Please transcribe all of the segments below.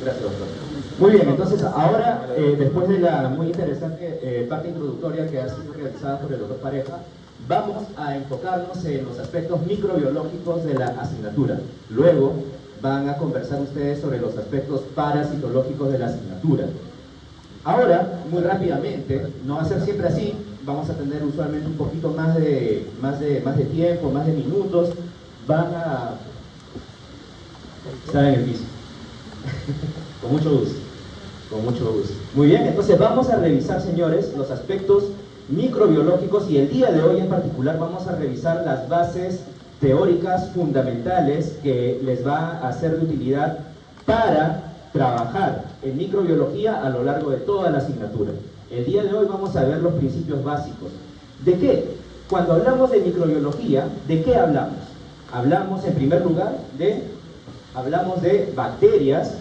Gracias, doctor. Muy bien, entonces ahora, después de la muy interesante parte introductoria que ha sido realizada por el doctor Pareja, vamos a enfocarnos en los aspectos microbiológicos de la asignatura. Luego van a conversar ustedes sobre los aspectos parasitológicos de la asignatura. Ahora, muy rápidamente, no va a ser siempre así, vamos a tener usualmente un poquito más de tiempo, más de minutos, van a estar en el piso. Con mucho gusto, con mucho gusto. Muy bien, entonces vamos a revisar, señores, los aspectos microbiológicos y el día de hoy en particular vamos a revisar las bases teóricas fundamentales que les va a ser de utilidad para trabajar en microbiología a lo largo de toda la asignatura. El día de hoy vamos a ver los principios básicos. ¿De qué? Cuando hablamos de microbiología, ¿de qué hablamos? Hablamos en primer lugar de bacterias,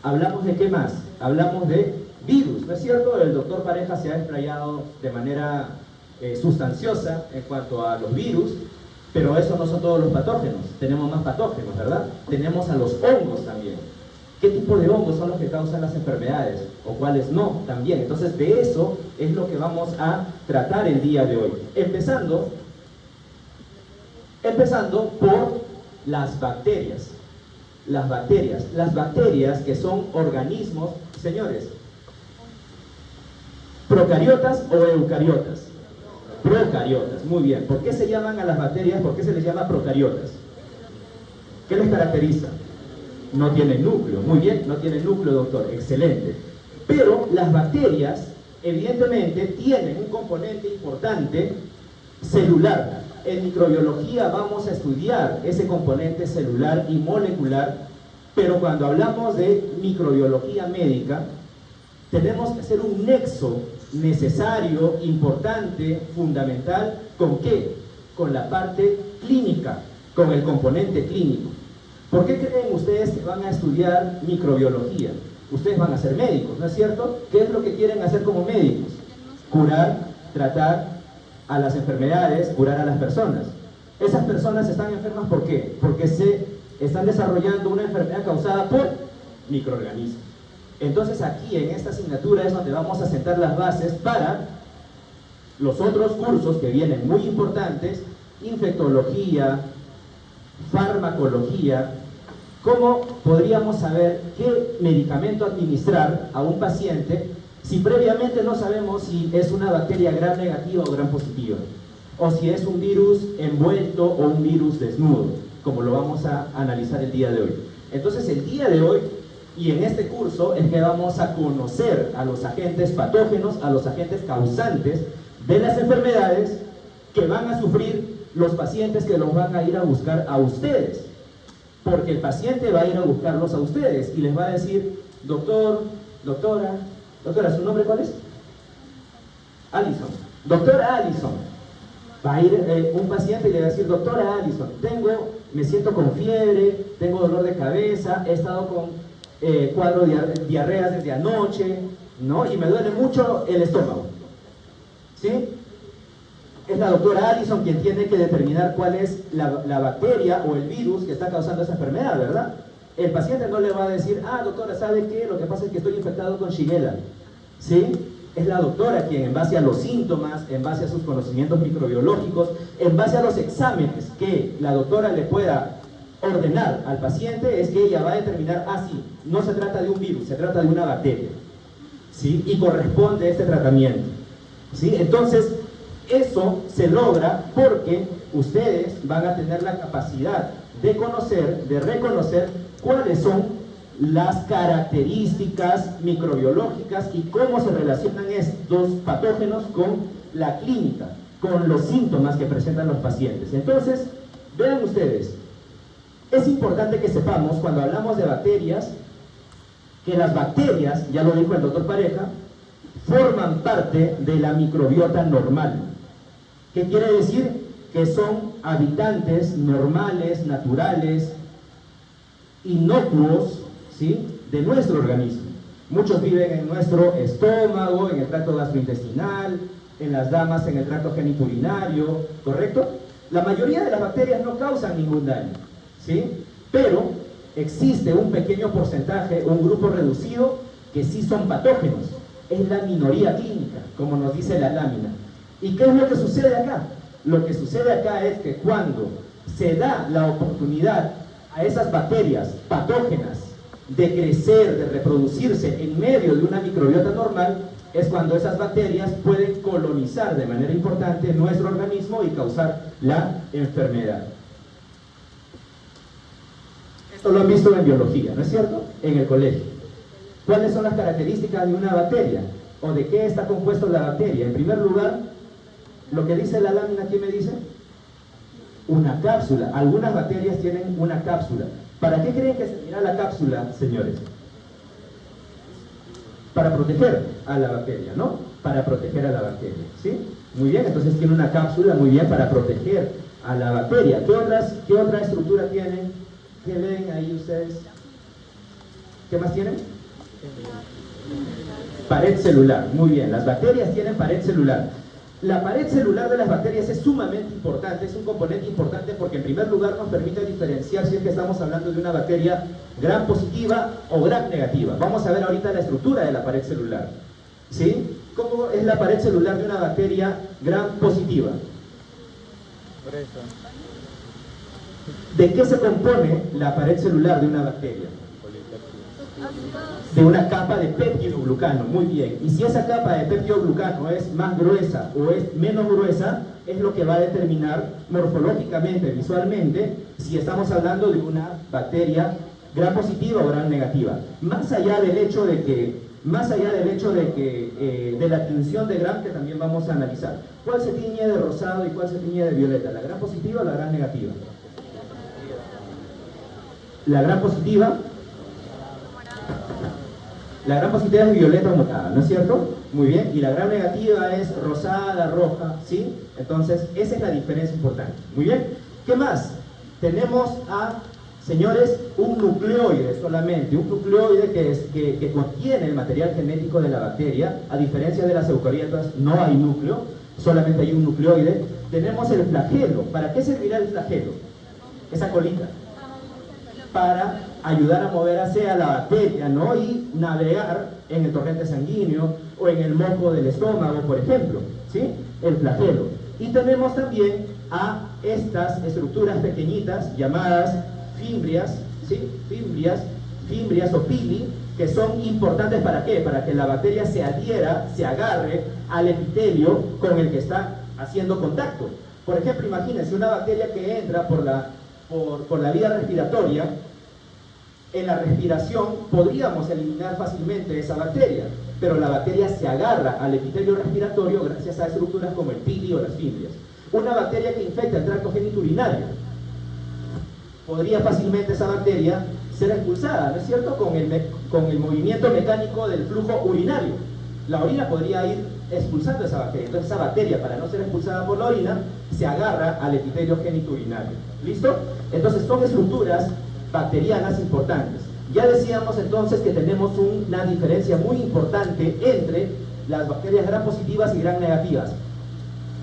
hablamos de qué más, hablamos de virus, ¿no es cierto? El doctor Pareja se ha explayado de manera sustanciosa en cuanto a los virus, pero eso no son todos los patógenos, tenemos más patógenos, ¿verdad? Tenemos a los hongos también. ¿Qué tipo de hongos son los que causan las enfermedades? ¿O cuáles no? También. Entonces de eso es lo que vamos a tratar el día de hoy. Empezando por las bacterias. Las bacterias que son organismos, señores, procariotas o eucariotas. Procariotas, muy bien. ¿Por qué se llaman a las bacterias? ¿Por qué se les llama procariotas? ¿Qué les caracteriza? No tienen núcleo, muy bien, no tienen núcleo, doctor, excelente. Pero las bacterias, evidentemente, tienen un componente importante celular. En microbiología vamos a estudiar ese componente celular y molecular, pero cuando hablamos de microbiología médica, tenemos que hacer un nexo necesario, importante, fundamental, ¿con qué? Con la parte clínica, con el componente clínico. ¿Por qué creen ustedes que van a estudiar microbiología? Ustedes van a ser médicos, ¿no es cierto? ¿Qué es lo que quieren hacer como médicos? Curar, tratar a las enfermedades, curar a las personas. Esas personas están enfermas, ¿por qué? Porque se están desarrollando una enfermedad causada por microorganismos. Entonces aquí en esta asignatura es donde vamos a sentar las bases para los otros cursos que vienen muy importantes: infectología, farmacología. ¿Cómo podríamos saber qué medicamento administrar a un paciente si previamente no sabemos si es una bacteria gram negativa o gram positiva? O si es un virus envuelto o un virus desnudo, como lo vamos a analizar el día de hoy. Entonces el día de hoy y en este curso es que vamos a conocer a los agentes patógenos, a los agentes causantes de las enfermedades que van a sufrir los pacientes que los van a ir a buscar a ustedes. Porque el paciente va a ir a buscarlos a ustedes y les va a decir: doctor, doctora, ¿su nombre cuál es? Allison. Doctora Allison. Va a ir un paciente y le va a decir: doctora Allison, me siento con fiebre, tengo dolor de cabeza, he estado con cuadro de diarreas desde anoche, ¿no? Y me duele mucho el estómago. ¿Sí? Es la doctora Allison quien tiene que determinar cuál es la bacteria o el virus que está causando esa enfermedad, ¿verdad? El paciente no le va a decir: ah, doctora, ¿sabe qué? Lo que pasa es que estoy infectado con Shigella. ¿Sí? Es la doctora quien, en base a los síntomas, en base a sus conocimientos microbiológicos, en base a los exámenes que la doctora le pueda ordenar al paciente, es que ella va a determinar: ah, sí, no se trata de un virus, se trata de una bacteria. ¿Sí? Y corresponde este tratamiento. ¿Sí? Entonces, eso se logra porque ustedes van a tener la capacidad de conocer, de reconocer cuáles son las características microbiológicas y cómo se relacionan estos patógenos con la clínica, con los síntomas que presentan los pacientes. Entonces, vean ustedes, es importante que sepamos, cuando hablamos de bacterias, que las bacterias, ya lo dijo el doctor Pareja, forman parte de la microbiota normal. ¿Qué quiere decir? Que son habitantes normales, naturales, inocuos, ¿sí?, de nuestro organismo. Muchos viven en nuestro estómago, en el tracto gastrointestinal, en las damas en el tracto genitourinario, ¿correcto? La mayoría de las bacterias no causan ningún daño, ¿sí? Pero existe un pequeño porcentaje, un grupo reducido, que sí son patógenos. Es la minoría clínica, como nos dice la lámina. ¿Y qué es lo que sucede acá? Lo que sucede acá es que cuando se da la oportunidad a esas bacterias patógenas de crecer, de reproducirse en medio de una microbiota normal, es cuando esas bacterias pueden colonizar de manera importante nuestro organismo y causar la enfermedad. Esto lo han visto en biología, ¿no es cierto? En el colegio. ¿Cuáles son las características de una bacteria? ¿O de qué está compuesta la bacteria? En primer lugar, lo que dice la lámina, ¿quién me dice? Una cápsula. Algunas bacterias tienen una cápsula. ¿Para qué creen que servirá la cápsula, señores? Para proteger a la bacteria, ¿no? Para proteger a la bacteria, ¿sí? Muy bien, entonces tiene una cápsula, muy bien, para proteger a la bacteria. ¿Qué otra estructura tienen? ¿Qué ven ahí ustedes? ¿Qué más tienen? Pared celular, muy bien, las bacterias tienen pared celular. La pared celular de las bacterias es sumamente importante, es un componente importante porque en primer lugar nos permite diferenciar si es que estamos hablando de una bacteria gram positiva o gram negativa. Vamos a ver ahorita la estructura de la pared celular, ¿sí? ¿Cómo es la pared celular de una bacteria gram positiva? ¿De qué se compone la pared celular de una bacteria? De una capa de peptidoglucano, muy bien. Y si esa capa de peptidoglucano es más gruesa o es menos gruesa, es lo que va a determinar morfológicamente, visualmente, si estamos hablando de una bacteria gram positiva o gram negativa. Más allá del hecho de que, de la tinción de gram, que también vamos a analizar. ¿Cuál se tiñe de rosado y cuál se tiñe de violeta? ¿La gram positiva o la gram negativa? La gram positiva. La gram positiva es violeta o morada, ¿no es cierto? Muy bien, y la gram negativa es rosada, roja, ¿sí? Entonces, esa es la diferencia importante. Muy bien, ¿qué más? Tenemos señores, un nucleoide solamente, un nucleoide que contiene el material genético de la bacteria. A diferencia de las eucariotas, no hay núcleo, solamente hay un nucleoide. Tenemos el flagelo. ¿Para qué servirá el flagelo? Esa colita. Para ayudar a mover hacia la bacteria, ¿no? Y navegar en el torrente sanguíneo o en el moco del estómago, por ejemplo, ¿sí? El flagelo. Y tenemos también a estas estructuras pequeñitas llamadas fimbrias, ¿sí? Fimbrias o pili, que son importantes ¿para qué? Para que la bacteria se adhiera, se agarre al epitelio con el que está haciendo contacto. Por ejemplo, imagínense una bacteria que entra por la vía respiratoria. En la respiración podríamos eliminar fácilmente esa bacteria, pero la bacteria se agarra al epitelio respiratorio gracias a estructuras como el pili o las fimbrias. Una bacteria que infecta el tracto genitourinario, podría fácilmente esa bacteria ser expulsada, ¿no es cierto? Con el movimiento mecánico del flujo urinario. La orina podría ir expulsando esa bacteria. Entonces esa bacteria, para no ser expulsada por la orina, se agarra al epitelio genitourinario. ¿Listo? Entonces son estructuras bacterianas importantes. Ya decíamos entonces que tenemos una diferencia muy importante entre las bacterias gram positivas y gram negativas.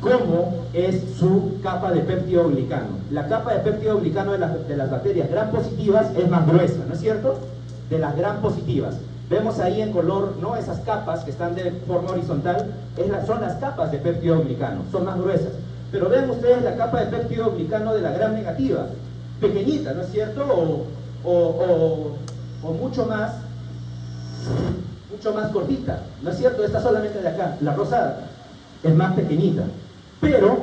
¿Cómo es su capa de peptidoglicano? La capa de peptidoglicano de las bacterias gram positivas es más gruesa, ¿no es cierto? De las gram positivas. Vemos ahí en color, ¿no? Esas capas que están de forma horizontal, son las capas de peptidoglicano, son más gruesas. Pero vean ustedes la capa de peptidoglicano de la gram negativa, pequeñita, ¿no es cierto? O mucho más cortita, ¿no es cierto? Esta solamente de acá, la rosada, es más pequeñita. Pero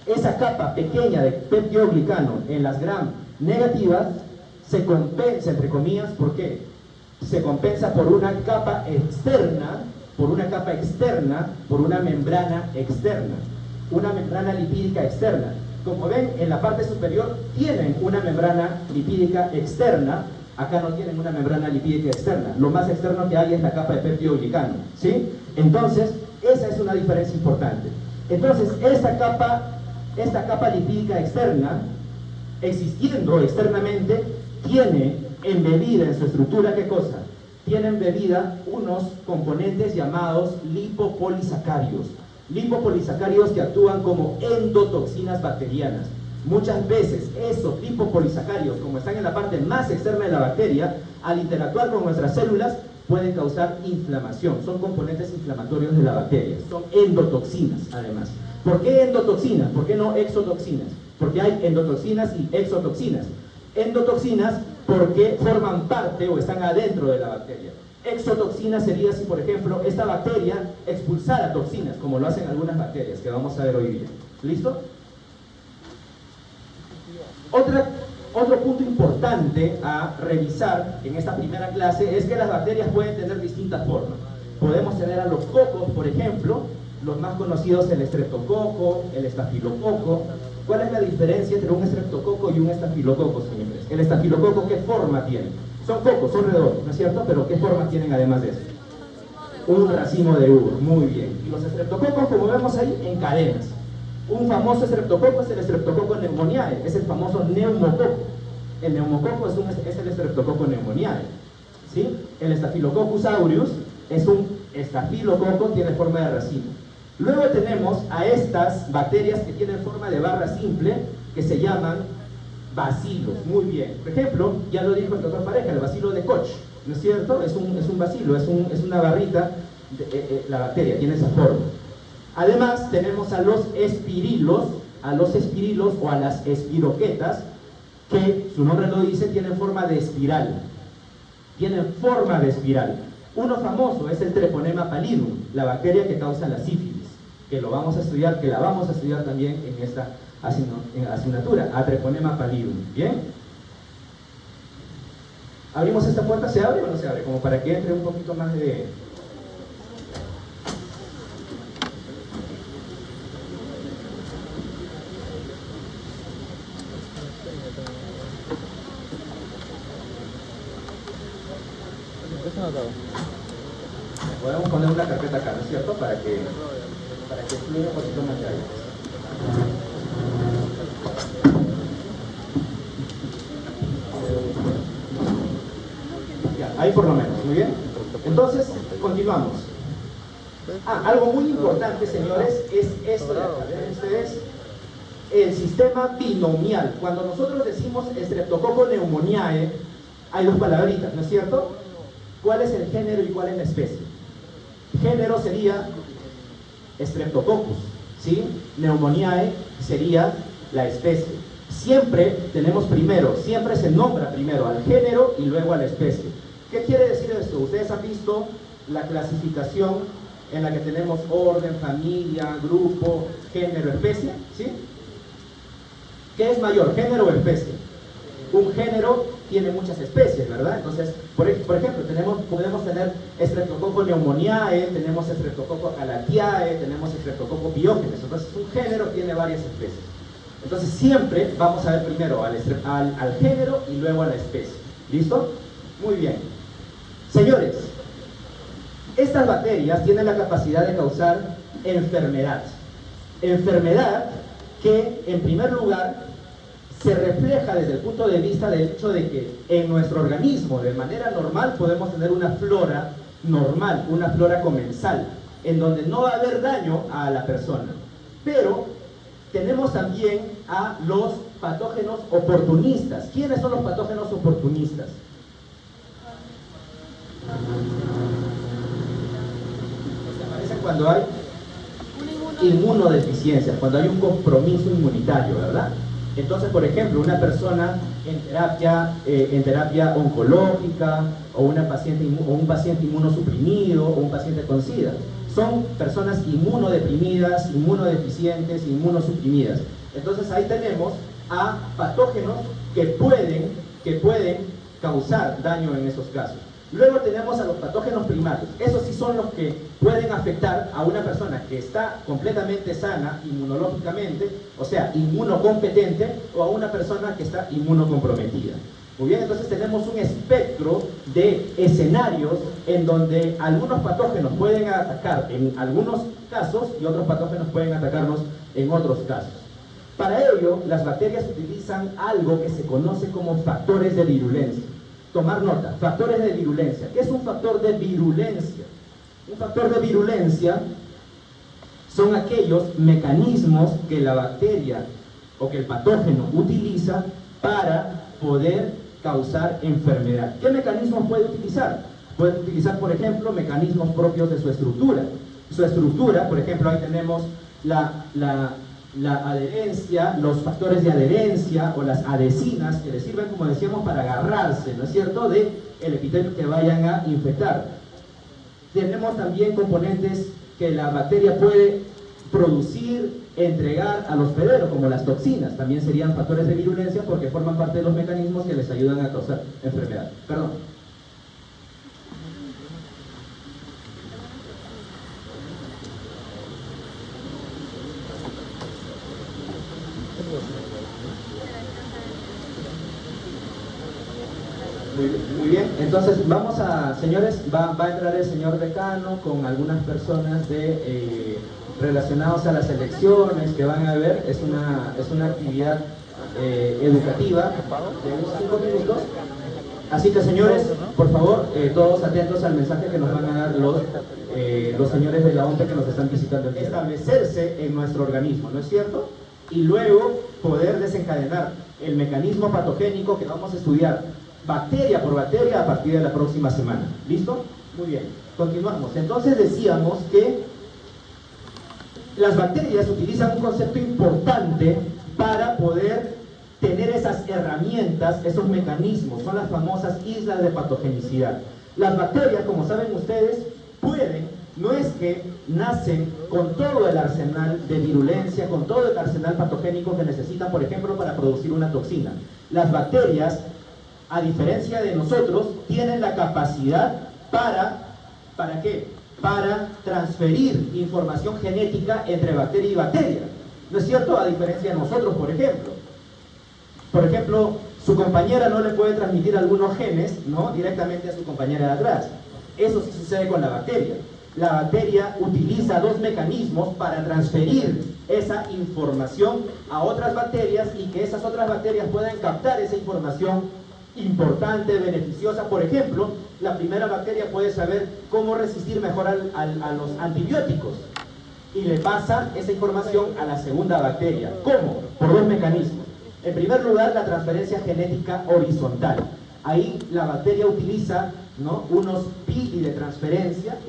esa capa pequeña de peptidoglicano en las gram negativas se compensa, entre comillas, ¿por qué? Se compensa por una capa externa, por una membrana externa, una membrana lipídica externa. Como ven, en la parte superior tienen una membrana lipídica externa, acá no tienen una membrana lipídica externa. Lo más externo que hay es la capa de peptidoglicano, ¿sí? Entonces, esa es una diferencia importante. Entonces, esta capa lipídica externa, existiendo externamente, tiene embebida en su estructura, ¿qué cosa? Tiene embebida unos componentes llamados lipopolisacáridos. Lipopolisacáridos que actúan como endotoxinas bacterianas. Muchas veces esos lipopolisacáridos, como están en la parte más externa de la bacteria, al interactuar con nuestras células, pueden causar inflamación. Son componentes inflamatorios de la bacteria. Son endotoxinas, además. ¿Por qué endotoxinas? ¿Por qué no exotoxinas? Porque hay endotoxinas y exotoxinas. Endotoxinas porque forman parte o están adentro de la bacteria. Exotoxinas sería si, por ejemplo, esta bacteria expulsara toxinas, como lo hacen algunas bacterias, que vamos a ver hoy día. ¿Listo? Otro punto importante a revisar en esta primera clase es que las bacterias pueden tener distintas formas. Podemos tener a los cocos, por ejemplo, los más conocidos, el estreptococo, el estafilococo. ¿Cuál es la diferencia entre un estreptococo y un estafilococo, señores? El estafilococo, ¿qué forma tiene? Son cocos, son redondos, ¿no es cierto? Pero ¿qué forma tienen además de eso? Un racimo de uvas, muy bien. Y los estreptococos, como vemos ahí, en cadenas. Un famoso estreptococo es el estreptococo pneumoniae, es el famoso neumococo. El neumococo es el estreptococo pneumoniae, ¿sí? El Staphylococcus aureus es un estafilococo, tiene forma de racimo. Luego tenemos a estas bacterias que tienen forma de barra simple, que se llaman bacilos. Muy bien. Por ejemplo, ya lo dijo el doctor Pareja, el bacilo de Koch, ¿no es cierto? Es un bacilo, es una barrita, la bacteria tiene esa forma. Además, tenemos a los espirilos o a las espiroquetas, que su nombre lo dice, tienen forma de espiral. Tienen forma de espiral. Uno famoso es el Treponema pallidum, la bacteria que causa la sífilis, que la vamos a estudiar también en esta asignatura, a Treponema pallidum. ¿Bien? ¿Abrimos esta puerta? ¿Se abre o no se abre? Como para que entre un poquito más de... Podemos poner una carpeta acá, ¿no es cierto? Para que fluya un poquito más de aire. Ya, ahí por lo menos, muy bien. Entonces, continuamos. Algo muy importante, señores, es esto de acá. ¿Ven ustedes? El sistema binomial. Cuando nosotros decimos Streptococcus pneumoniae, hay dos palabritas, ¿no es cierto? ¿Cuál es el género y cuál es la especie? Género sería Streptococcus, ¿sí? Pneumoniae sería la especie. Siempre se nombra primero al género y luego a la especie. ¿Qué quiere decir esto? Ustedes han visto la clasificación en la que tenemos orden, familia, grupo, género, especie, ¿sí? ¿Qué es mayor, género o especie? Un género tiene muchas especies, ¿verdad? Entonces, por ejemplo, podemos tener Streptococcus pneumoniae, tenemos Streptococcus calatheae, tenemos Streptococcus pyogenes. Entonces, un género tiene varias especies. Entonces, siempre vamos a ver primero al género y luego a la especie. ¿Listo? Muy bien. Señores, estas bacterias tienen la capacidad de causar enfermedad. Enfermedad que, en primer lugar, se refleja desde el punto de vista del hecho de que en nuestro organismo, de manera normal, podemos tener una flora normal, una flora comensal, en donde no va a haber daño a la persona. Pero tenemos también a los patógenos oportunistas. ¿Quiénes son los patógenos oportunistas? Aparecen cuando hay inmunodeficiencia, cuando hay un compromiso inmunitario, ¿verdad? Entonces, por ejemplo, una persona en terapia oncológica, o un paciente inmunosuprimido, o un paciente con SIDA, son personas inmunodeprimidas, inmunodeficientes, inmunosuprimidas. Entonces ahí tenemos a patógenos que pueden causar daño en esos casos. Luego tenemos a los patógenos primarios. Esos sí son los que pueden afectar a una persona que está completamente sana inmunológicamente, o sea, inmunocompetente, o a una persona que está inmunocomprometida. Muy bien, entonces tenemos un espectro de escenarios en donde algunos patógenos pueden atacar en algunos casos y otros patógenos pueden atacarnos en otros casos. Para ello, las bacterias utilizan algo que se conoce como factores de virulencia. Tomar nota, factores de virulencia. ¿Qué es un factor de virulencia? Un factor de virulencia son aquellos mecanismos que la bacteria o que el patógeno utiliza para poder causar enfermedad. ¿Qué mecanismos puede utilizar? Puede utilizar, por ejemplo, mecanismos propios de su estructura. Su estructura, por ejemplo, ahí tenemos la adherencia, los factores de adherencia o las adhesinas que le sirven, como decíamos, para agarrarse, ¿no es cierto?, del epitelio que vayan a infectar. Tenemos también componentes que la bacteria puede producir, entregar a los hospederos, como las toxinas. También serían factores de virulencia porque forman parte de los mecanismos que les ayudan a causar enfermedad. Perdón. Muy bien, entonces vamos a, señores, va a entrar el señor decano con algunas personas relacionados a las elecciones que van a ver. Es una actividad educativa de unos 5 minutos. Así que, señores, por favor, todos atentos al mensaje que nos van a dar los señores de la OMPE que nos están visitando. Establecerse en nuestro organismo, ¿no es cierto? Y luego poder desencadenar el mecanismo patogénico que vamos a estudiar bacteria por bacteria a partir de la próxima semana. ¿Listo? Muy bien, continuamos. Entonces decíamos que las bacterias utilizan un concepto importante para poder tener esas herramientas, esos mecanismos. Son las famosas islas de patogenicidad. Las bacterias, como saben ustedes, no es que nacen con todo el arsenal de virulencia, con todo el arsenal patogénico que necesitan, por ejemplo, para producir una toxina. Las bacterias, a diferencia de nosotros, tienen la capacidad ¿para qué? Para transferir información genética entre bacteria y bacteria. ¿No es cierto? A diferencia de nosotros, por ejemplo. Por ejemplo, su compañera no le puede transmitir algunos genes, ¿no?, directamente a su compañera de atrás. Eso sí sucede con la bacteria. La bacteria utiliza dos mecanismos para transferir esa información a otras bacterias y que esas otras bacterias puedan captar esa información importante, beneficiosa. Por ejemplo, la primera bacteria puede saber cómo resistir mejor a los antibióticos y le pasa esa información a la segunda bacteria. ¿Cómo? Por dos mecanismos. En primer lugar, la transferencia genética horizontal. Ahí la bacteria utiliza, ¿no?, unos pili de transferencia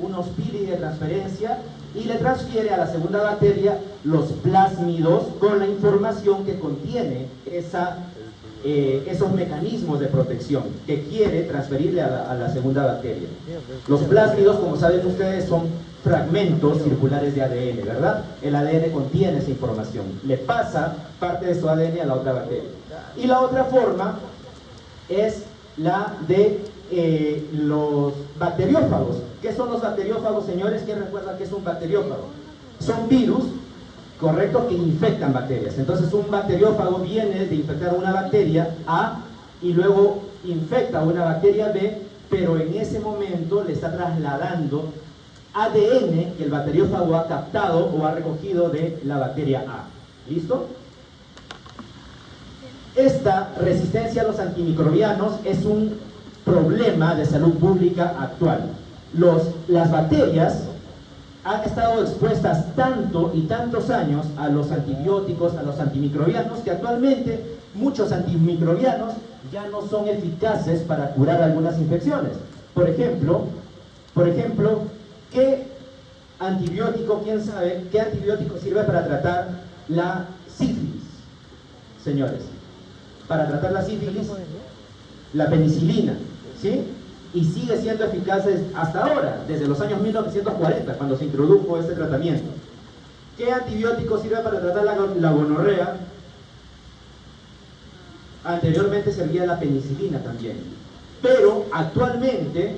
y le transfiere a la segunda bacteria los plásmidos con la información que contiene esos mecanismos de protección que quiere transferirle a la segunda bacteria. Los plásmidos, como saben ustedes, son fragmentos circulares de ADN, ¿verdad? El ADN contiene esa información, le pasa parte de su ADN a la otra bacteria. Y la otra forma es la de los bacteriófagos. ¿Qué son los bacteriófagos, señores? ¿Quién recuerda qué es un bacteriófago? Son virus, correcto, que infectan bacterias. Entonces un bacteriófago viene de infectar una bacteria A y luego infecta una bacteria B, pero en ese momento le está trasladando ADN que el bacteriófago ha captado o ha recogido de la bacteria A. ¿Listo? Esta resistencia a los antimicrobianos es un problema de salud pública actual. Las bacterias han estado expuestas tanto y tantos años a los antibióticos, a los antimicrobianos, que actualmente muchos antimicrobianos ya no son eficaces para curar algunas infecciones. Por ejemplo, ¿qué antibiótico, quién sabe, qué antibiótico sirve para tratar la sífilis? Señores, para tratar la sífilis, la penicilina, ¿sí? Y sigue siendo eficaz hasta ahora, desde los años 1940, cuando se introdujo este tratamiento. ¿Qué antibiótico sirve para tratar la gonorrea? Anteriormente servía la penicilina también. Pero actualmente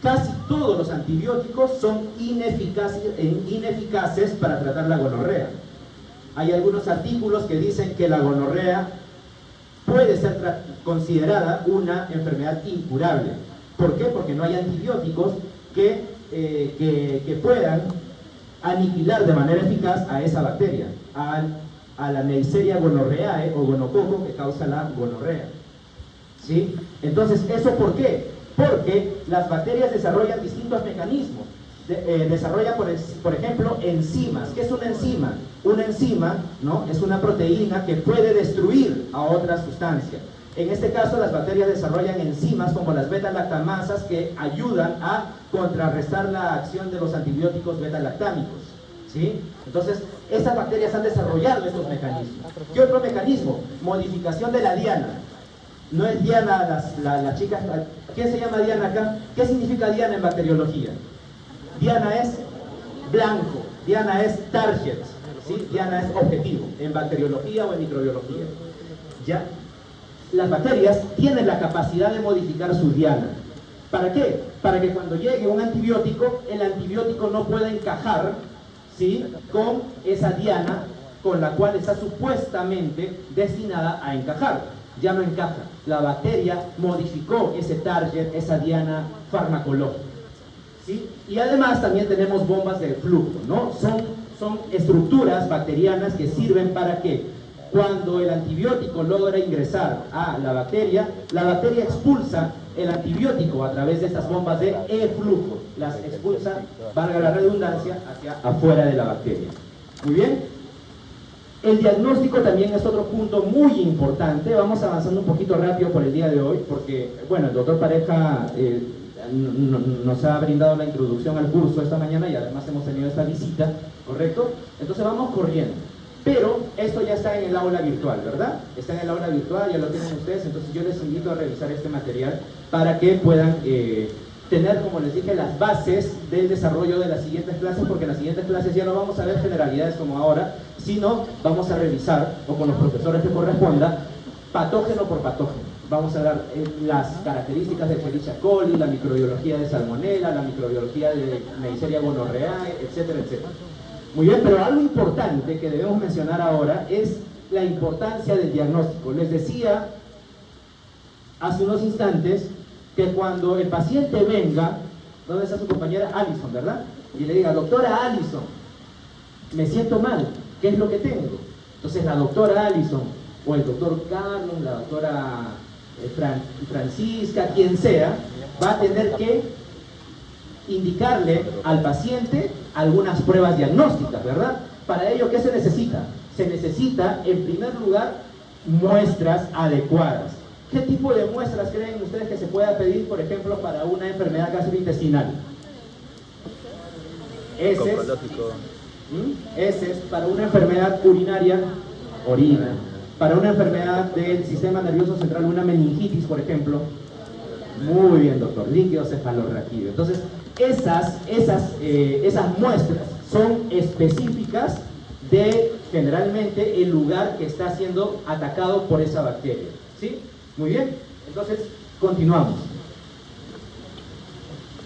casi todos los antibióticos son ineficaces para tratar la gonorrea. Hay algunos artículos que dicen que la gonorrea puede ser considerada una enfermedad incurable. ¿Por qué? Porque no hay antibióticos que puedan aniquilar de manera eficaz a esa bacteria, a la Neisseria gonorrheae o gonococo que causa la gonorrea. ¿Sí? Entonces, ¿eso por qué? Porque las bacterias desarrollan distintos mecanismos desarrolla, por ejemplo, enzimas. ¿Qué es una enzima? Una enzima, ¿no?, es una proteína que puede destruir a otra sustancia. En este caso, las bacterias desarrollan enzimas como las beta-lactamasas que ayudan a contrarrestar la acción de los antibióticos beta-lactámicos, ¿sí? Entonces, estas bacterias han desarrollado estos mecanismos. ¿Qué otro mecanismo? Modificación de la diana. No es diana la chica. ¿Qué se llama diana acá? ¿Qué significa diana en bacteriología? Diana es blanco, diana es target, ¿sí? Diana es objetivo, en bacteriología o en microbiología. ¿Ya? Las bacterias tienen la capacidad de modificar su diana. ¿Para qué? Para que cuando llegue un antibiótico, el antibiótico no pueda encajar, ¿sí?, con esa diana con la cual está supuestamente destinada a encajar. Ya no encaja. La bacteria modificó ese target, esa diana farmacológica, ¿sí? Y además también tenemos bombas de flujo, ¿no? Son estructuras bacterianas que sirven para que cuando el antibiótico logra ingresar a la bacteria expulsa el antibiótico a través de estas bombas de eflujo. Las expulsa, valga la redundancia, hacia afuera de la bacteria. Muy bien. El diagnóstico también es otro punto muy importante. Vamos avanzando un poquito rápido por el día de hoy, porque, bueno, el doctor Pareja nos ha brindado la introducción al curso esta mañana y además hemos tenido esta visita, ¿correcto? Entonces vamos corriendo. Pero esto ya está en el aula virtual, ¿verdad? Está en el aula virtual, ya lo tienen ustedes, entonces yo les invito a revisar este material para que puedan tener, como les dije, las bases del desarrollo de las siguientes clases, porque en las siguientes clases ya no vamos a ver generalidades como ahora, sino vamos a revisar, o con los profesores que corresponda, patógeno por patógeno. Vamos a dar las características de Escherichia coli, la microbiología de Salmonella, la microbiología de Neisseria gonorrhoeae, etcétera, etcétera. Muy bien, pero algo importante que debemos mencionar ahora es la importancia del diagnóstico. Les decía hace unos instantes que cuando el paciente venga, ¿dónde está su compañera? Alison, ¿verdad? Y le diga, doctora Alison, me siento mal, ¿qué es lo que tengo? Entonces la doctora Alison, o el doctor Carlos, la doctora Francisca, quien sea, va a tener que indicarle al paciente algunas pruebas diagnósticas, ¿verdad? Para ello, ¿qué se necesita? Se necesita, en primer lugar, muestras adecuadas. ¿Qué tipo de muestras creen ustedes que se pueda pedir, por ejemplo, para una enfermedad gastrointestinal? Heces. Heces. Para una enfermedad urinaria, orina. Para una enfermedad del sistema nervioso central, una meningitis, por ejemplo. Muy bien, doctor. Líquido cefalorraquídeo. Entonces, esas muestras son específicas de, generalmente, el lugar que está siendo atacado por esa bacteria. ¿Sí? Muy bien. Entonces, continuamos.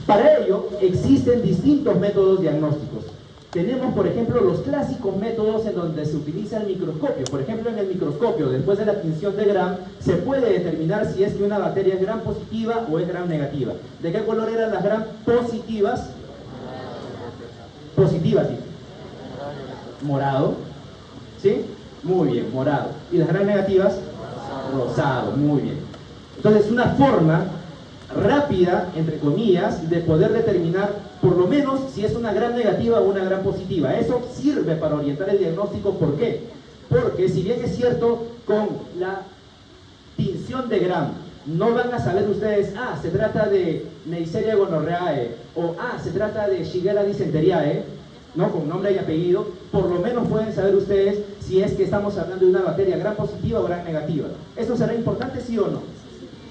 Para ello, existen distintos métodos diagnósticos. Tenemos, por ejemplo, los clásicos métodos en donde se utiliza el microscopio. Por ejemplo, en el microscopio, después de la tinción de Gram, se puede determinar si es que una bacteria es Gram positiva o es Gram negativa. ¿De qué color eran las Gram positivas? Positivas, sí. Morado. ¿Sí? Muy bien, morado. ¿Y las Gram negativas? Rosado, muy bien. Entonces, una forma rápida, entre comillas, de poder determinar por lo menos si es una Gram negativa o una Gram positiva. Eso sirve para orientar el diagnóstico. ¿Por qué? Porque si bien es cierto, con la tinción de Gram no van a saber ustedes, se trata de Neisseria gonorrhoeae o se trata de Shigella dysenteriae, ¿no?, con nombre y apellido. Por lo menos pueden saber ustedes si es que estamos hablando de una bacteria Gram positiva o Gram negativa. ¿Eso será importante, sí o no?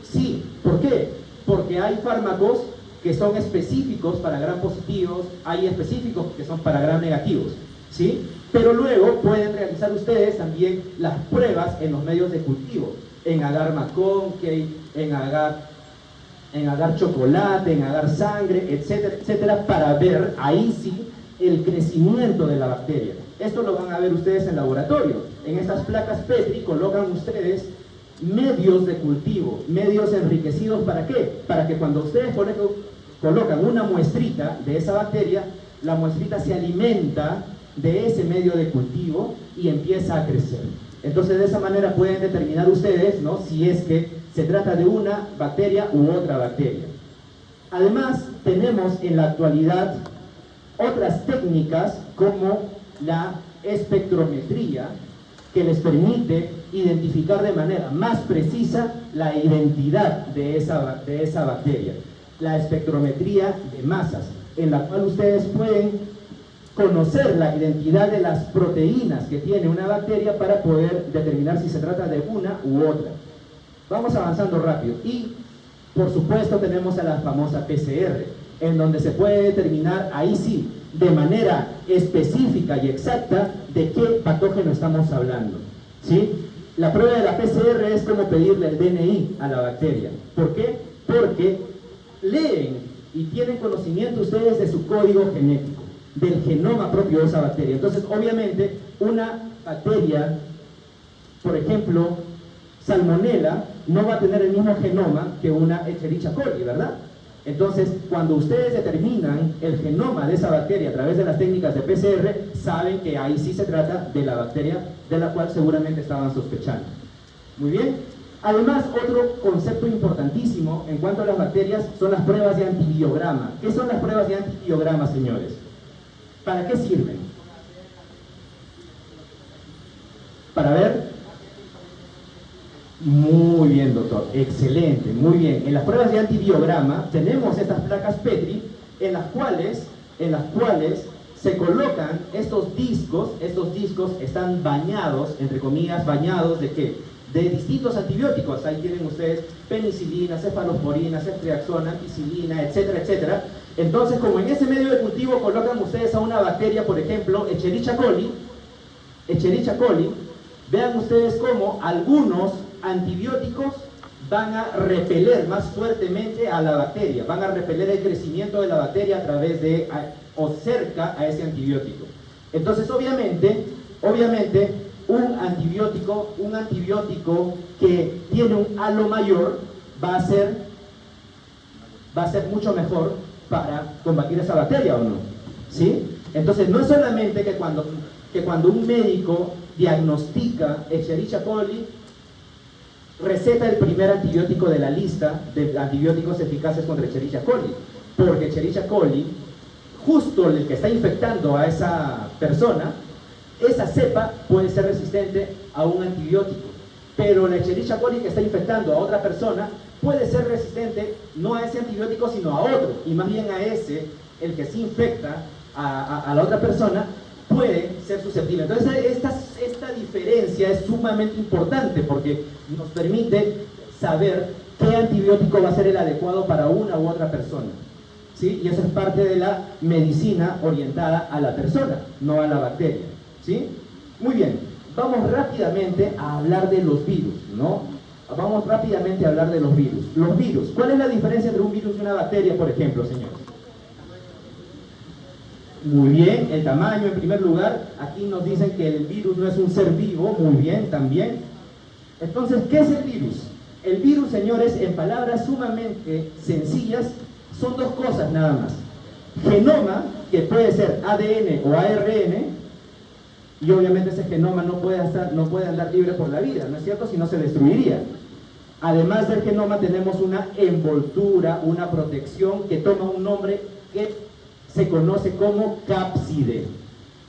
Sí. ¿Por qué? Porque hay fármacos que son específicos para Gram positivos, hay específicos que son para Gram negativos, ¿sí? Pero luego pueden realizar ustedes también las pruebas en los medios de cultivo, en agar McConkey, en agar chocolate, en agar sangre, etcétera, etcétera, para ver ahí sí el crecimiento de la bacteria. Esto lo van a ver ustedes en laboratorio. En estas placas Petri colocan ustedes medios de cultivo, medios enriquecidos. ¿Para qué? Para que cuando ustedes colocan una muestrita de esa bacteria, la muestrita se alimenta de ese medio de cultivo y empieza a crecer. Entonces, de esa manera pueden determinar ustedes, ¿no?, si es que se trata de una bacteria u otra bacteria. Además, tenemos en la actualidad otras técnicas como la espectrometría, que les permite identificar de manera más precisa la identidad de esa bacteria. La espectrometría de masas, en la cual ustedes pueden conocer la identidad de las proteínas que tiene una bacteria para poder determinar si se trata de una u otra. Vamos avanzando rápido. Y, por supuesto, tenemos a la famosa PCR, en donde se puede determinar, ahí sí, de manera específica y exacta de qué patógeno estamos hablando, ¿sí? La prueba de la PCR es como pedirle el DNI a la bacteria. ¿Por qué? Porque leen y tienen conocimiento ustedes de su código genético, del genoma propio de esa bacteria. Entonces, obviamente, una bacteria, por ejemplo, Salmonella, no va a tener el mismo genoma que una Escherichia coli, ¿verdad? Entonces, cuando ustedes determinan el genoma de esa bacteria a través de las técnicas de PCR, saben que ahí sí se trata de la bacteria de la cual seguramente estaban sospechando. Muy bien. Además, otro concepto importantísimo en cuanto a las bacterias son las pruebas de antibiograma. ¿Qué son las pruebas de antibiograma, señores? ¿Para qué sirven? Para ver. Muy bien, doctor, excelente, muy bien. En las pruebas de antibiograma tenemos estas placas Petri en las cuales se colocan estos discos están bañados, entre comillas, bañados ¿de qué? De distintos antibióticos. Ahí tienen ustedes penicilina, cefalosporina, ceftriaxona, ampicilina, etcétera, etcétera. Entonces, como en ese medio de cultivo colocan ustedes a una bacteria, por ejemplo, Escherichia coli, vean ustedes cómo algunos antibióticos van a repeler más fuertemente a la bacteria, van a repeler el crecimiento de la bacteria a través de o cerca a ese antibiótico. Entonces, obviamente, un antibiótico que tiene un halo mayor va a ser mucho mejor para combatir esa bacteria, ¿o no? ¿Sí? Entonces, no es solamente que cuando un médico diagnostica Escherichia coli, receta el primer antibiótico de la lista de antibióticos eficaces contra Escherichia coli, porque Escherichia coli, justo el que está infectando a esa persona, esa cepa puede ser resistente a un antibiótico, pero la Escherichia coli que está infectando a otra persona puede ser resistente no a ese antibiótico sino a otro, y más bien a ese, el que sí infecta a la otra persona, puede ser susceptible. Entonces esta diferencia es sumamente importante porque nos permite saber qué antibiótico va a ser el adecuado para una u otra persona, ¿sí? Y eso es parte de la medicina orientada a la persona, no a la bacteria, ¿sí? Muy bien, vamos rápidamente a hablar de los virus, ¿no? Vamos rápidamente a hablar de los virus. Los virus, ¿cuál es la diferencia entre un virus y una bacteria, por ejemplo, señores? Muy bien, el tamaño en primer lugar. Aquí nos dicen que el virus no es un ser vivo, muy bien, también. Entonces, ¿qué es el virus? El virus, señores, en palabras sumamente sencillas, son dos cosas nada más. Genoma, que puede ser ADN o ARN, y obviamente ese genoma no puede andar libre por la vida, ¿no es cierto? Si no se destruiría. Además del genoma tenemos una envoltura, una protección que toma un nombre que se conoce como cápside.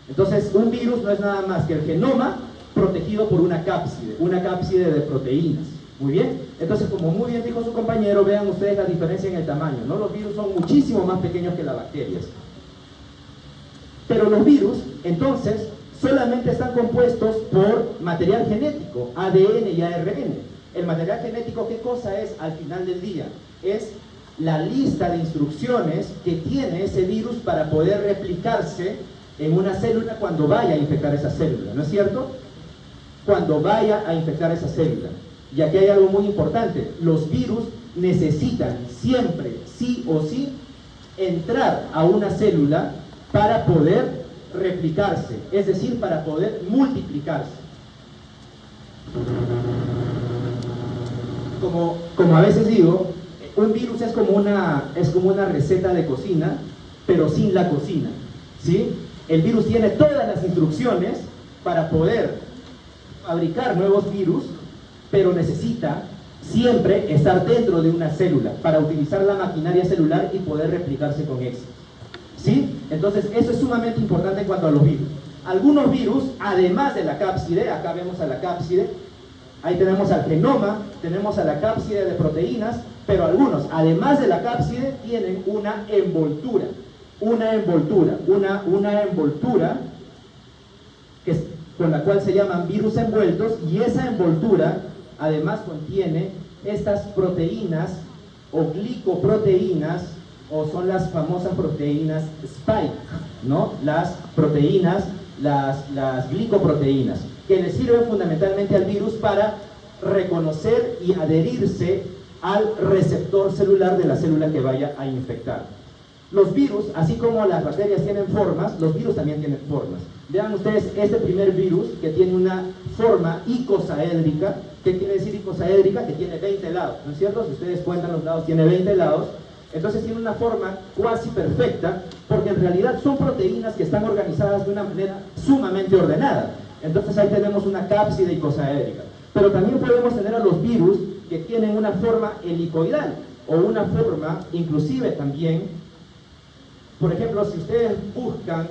Entonces, un virus no es nada más que el genoma protegido por una cápside de proteínas. Muy bien. Entonces, como muy bien dijo su compañero, vean ustedes la diferencia en el tamaño, ¿no? Los virus son muchísimo más pequeños que las bacterias. Pero los virus, entonces, solamente están compuestos por material genético, ADN y ARN. El material genético, ¿qué cosa es al final del día? Es la lista de instrucciones que tiene ese virus para poder replicarse en una célula cuando vaya a infectar esa célula, ¿no es cierto? Cuando vaya a infectar esa célula. Y aquí hay algo muy importante, los virus necesitan siempre, sí o sí, entrar a una célula para poder replicarse, es decir, para poder multiplicarse. Como a veces digo, un virus es como una receta de cocina, pero sin la cocina, ¿sí? El virus tiene todas las instrucciones para poder fabricar nuevos virus, pero necesita siempre estar dentro de una célula para utilizar la maquinaria celular y poder replicarse con éxito. ¿sí? Entonces, eso es sumamente importante en cuanto a los virus. Algunos virus, además de la cápside, acá vemos a la cápside, ahí tenemos al genoma, tenemos a la cápside de proteínas, pero algunos, además de la cápside, tienen una envoltura que es, con la cual se llaman virus envueltos, y esa envoltura además contiene estas proteínas o glicoproteínas, o son las famosas proteínas spike, ¿no? Las proteínas, las glicoproteínas, que le sirven fundamentalmente al virus para reconocer y adherirse al receptor celular de la célula que vaya a infectar. Los virus, así como las bacterias tienen formas, los virus también tienen formas. Vean ustedes este primer virus que tiene una forma icosaédrica. ¿Qué quiere decir icosaédrica? Que tiene 20 lados, ¿no es cierto? Si ustedes cuentan los lados, tiene 20 lados. Entonces tiene una forma cuasi perfecta, porque en realidad son proteínas que están organizadas de una manera sumamente ordenada. Entonces ahí tenemos una cápside icosaédrica. Pero también podemos tener a los virus que tienen una forma helicoidal, o una forma, inclusive también, por ejemplo, si ustedes buscan,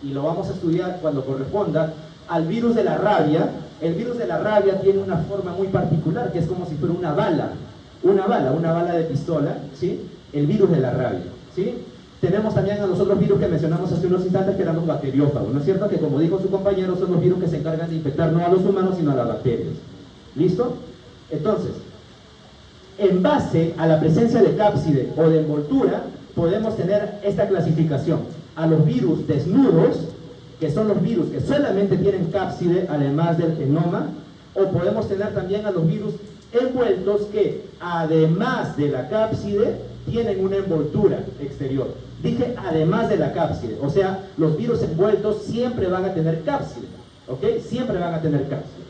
y lo vamos a estudiar cuando corresponda, al virus de la rabia, el virus de la rabia tiene una forma muy particular, que es como si fuera una bala de pistola, ¿sí? El virus de la rabia, ¿sí? Tenemos también a los otros virus que mencionamos hace unos instantes, que eran los bacteriófagos, ¿no es cierto? Que, como dijo su compañero, son los virus que se encargan de infectar no a los humanos, sino a las bacterias. ¿Listo? Entonces, en base a la presencia de cápside o de envoltura, podemos tener esta clasificación: a los virus desnudos, que son los virus que solamente tienen cápside además del genoma, o podemos tener también a los virus envueltos que, además de la cápside, tienen una envoltura exterior. Dije además de la cápside, o sea, los virus envueltos siempre van a tener cápside, ¿ok? Siempre van a tener cápside.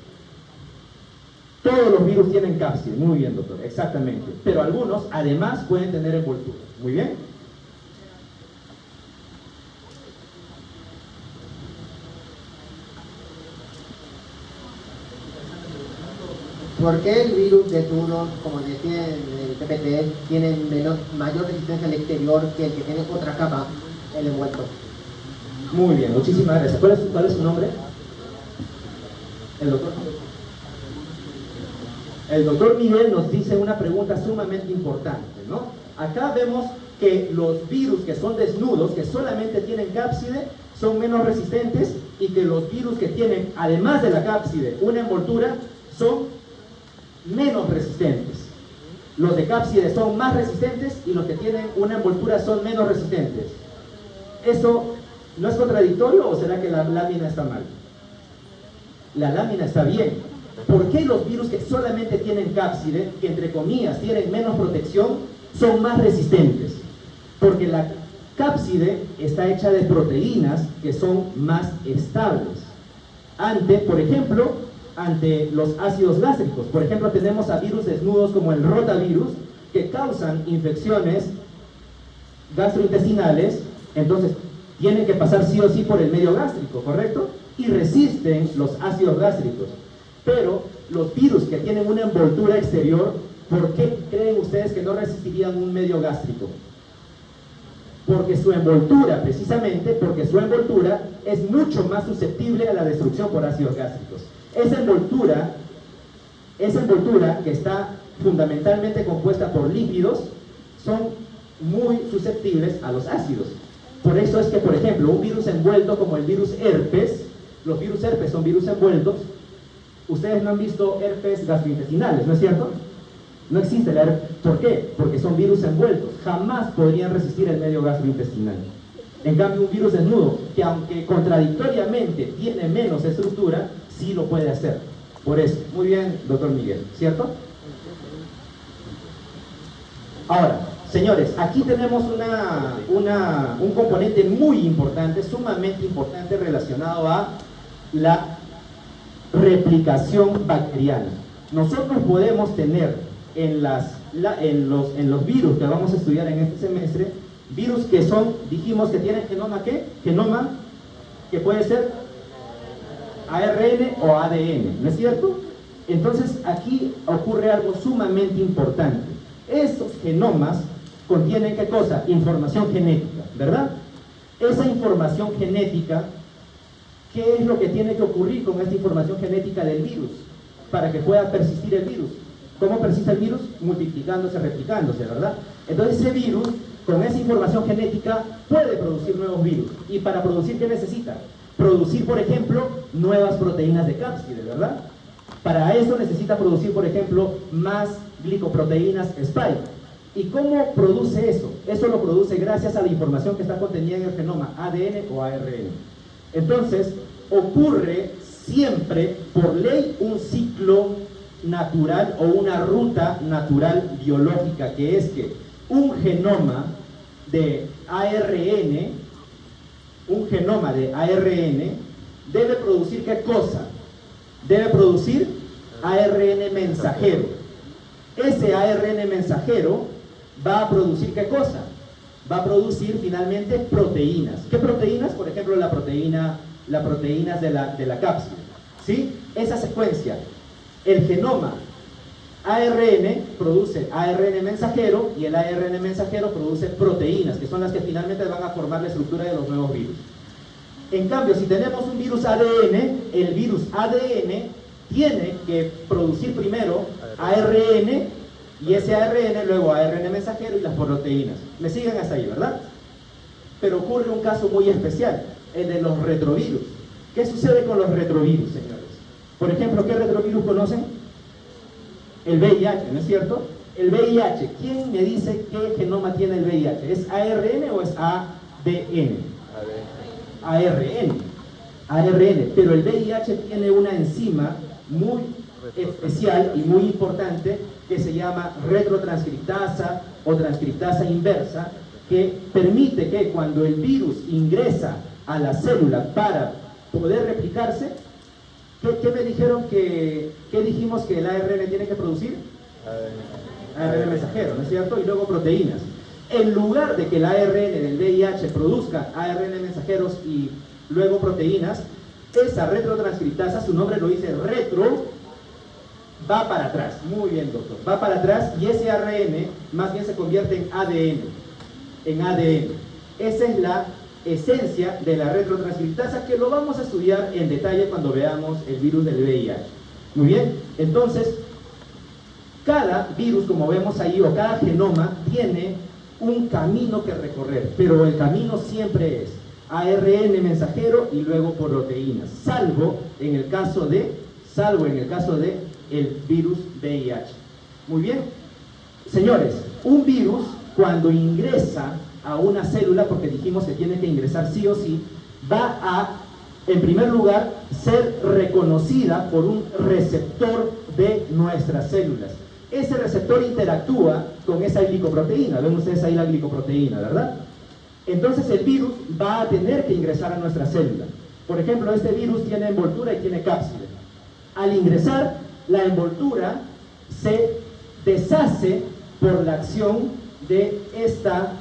Todos los virus tienen cápside, muy bien, doctor, exactamente. Pero algunos, además, pueden tener envoltura. Muy bien. ¿Por qué el virus desnudo, como decía el PPT, tiene mayor resistencia al exterior que el que tiene otra capa, el envuelto? Muy bien, muchísimas gracias. ¿Cuál es su nombre? ¿El doctor? El doctor Miguel nos dice una pregunta sumamente importante, ¿no? Acá vemos que los virus que son desnudos, que solamente tienen cápside, son menos resistentes, y que los virus que tienen, además de la cápside, una envoltura, son menos resistentes. Los de cápside son más resistentes y los que tienen una envoltura son menos resistentes. ¿Eso no es contradictorio o será que la lámina está mal? La lámina está bien. ¿Por qué los virus que solamente tienen cápside, que entre comillas tienen menos protección, son más resistentes? Porque la cápside está hecha de proteínas que son más estables por ejemplo, ante los ácidos gástricos. Por ejemplo, tenemos a virus desnudos como el rotavirus, que causan infecciones gastrointestinales. Entonces tienen que pasar sí o sí por el medio gástrico, ¿correcto? Y resisten los ácidos gástricos. Pero los virus que tienen una envoltura exterior, ¿por qué creen ustedes que no resistirían un medio gástrico? Porque su envoltura, precisamente porque su envoltura es mucho más susceptible a la destrucción por ácidos gástricos. Esa envoltura que está fundamentalmente compuesta por lípidos, son muy susceptibles a los ácidos. Por eso es que, por ejemplo, un virus envuelto como el virus herpes, los virus herpes son virus envueltos. Ustedes no han visto herpes gastrointestinales, ¿no es cierto? No existe la herpes. ¿Por qué? Porque son virus envueltos. Jamás podrían resistir el medio gastrointestinal. En cambio, un virus desnudo, que aunque contradictoriamente tiene menos estructura, sí lo puede hacer. Por eso. Muy bien, doctor Miguel, ¿cierto? Ahora, señores, aquí tenemos un componente muy importante, sumamente importante, relacionado a la replicación bacteriana. Nosotros podemos tener en los virus que vamos a estudiar en este semestre, virus que son, dijimos que tienen genoma, ¿qué? Genoma que puede ser ARN o ADN, ¿no es cierto? Entonces aquí ocurre algo sumamente importante. Estos genomas contienen, ¿qué cosa? Información genética, ¿verdad? esa información genética, ¿qué es lo que tiene que ocurrir con esta información genética del virus para que pueda persistir el virus? ¿Cómo persiste el virus? Multiplicándose, replicándose, ¿verdad? Entonces ese virus, con esa información genética, puede producir nuevos virus. ¿Y para producir qué necesita? Producir, por ejemplo, nuevas proteínas de cápside, ¿verdad? Para eso necesita producir, por ejemplo, más glicoproteínas spike. ¿Y cómo produce eso? Eso lo produce gracias a la información que está contenida en el genoma, ADN o ARN. Entonces, ocurre siempre, por ley, un ciclo natural o una ruta natural biológica, que es que un genoma de ARN, debe producir ¿qué cosa? Debe producir ARN mensajero. Ese ARN mensajero va a producir ¿qué cosa? Va a producir finalmente proteínas. ¿Qué proteínas? Por ejemplo, las proteínas de la cápsula. ¿Sí? Esa secuencia. El genoma ARN produce ARN mensajero y el ARN mensajero produce proteínas, que son las que finalmente van a formar la estructura de los nuevos virus. En cambio, si tenemos un virus ADN, el virus ADN tiene que producir primero ARN y ese ARN luego ARN mensajero y las proteínas. ¿Me siguen hasta ahí, verdad? Pero ocurre un caso muy especial, el de los retrovirus. ¿Qué sucede con los retrovirus, señores? Por ejemplo, ¿qué retrovirus conocen? El VIH, ¿no es cierto? El VIH, ¿quién me dice qué genoma tiene el VIH? ¿Es ARN o es ADN? ARN, pero el VIH tiene una enzima muy especial y muy importante que se llama retrotranscriptasa o transcriptasa inversa, que permite que cuando el virus ingresa a la célula para poder replicarse, ¿qué me dijeron qué dijimos que el ARN tiene que producir? ARN mensajero, ¿no es cierto? Y luego proteínas. En lugar de que el ARN del VIH produzca ARN mensajeros y luego proteínas, esa retrotranscriptasa, su nombre lo dice retro, va para atrás. Muy bien, doctor. Va para atrás y ese ARN más bien se convierte en ADN. Esa es la esencia de la retrotranscriptasa, que lo vamos a estudiar en detalle cuando veamos el virus del VIH. Muy bien, entonces cada virus, como vemos ahí, o cada genoma tiene un camino que recorrer, pero el camino siempre es ARN mensajero y luego proteínas, salvo en el caso de el virus VIH. Muy bien, señores, un virus cuando ingresa a una célula, porque dijimos que tiene que ingresar sí o sí, va a, en primer lugar, ser reconocida por un receptor de nuestras células. Ese receptor interactúa con esa glicoproteína. Ven ustedes ahí la glicoproteína, ¿verdad? Entonces el virus va a tener que ingresar a nuestra célula. Por ejemplo, este virus tiene envoltura y tiene cápside. Al ingresar, la envoltura se deshace por la acción de esta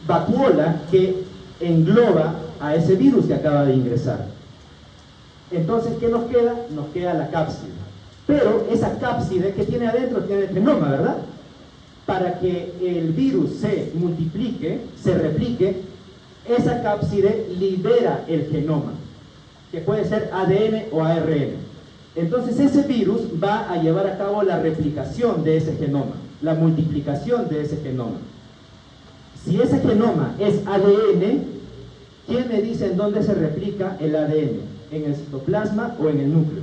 vacuola que engloba a ese virus que acaba de ingresar. Entonces, ¿qué nos queda? Nos queda la cápside. Pero esa cápside que tiene adentro tiene el genoma, ¿verdad? Para que el virus se multiplique, se replique, esa cápside libera el genoma, que puede ser ADN o ARN. Entonces ese virus va a llevar a cabo la replicación de ese genoma, la multiplicación de ese genoma. Si ese genoma es ADN, ¿quién me dice en dónde se replica el ADN? ¿En el citoplasma o en el núcleo?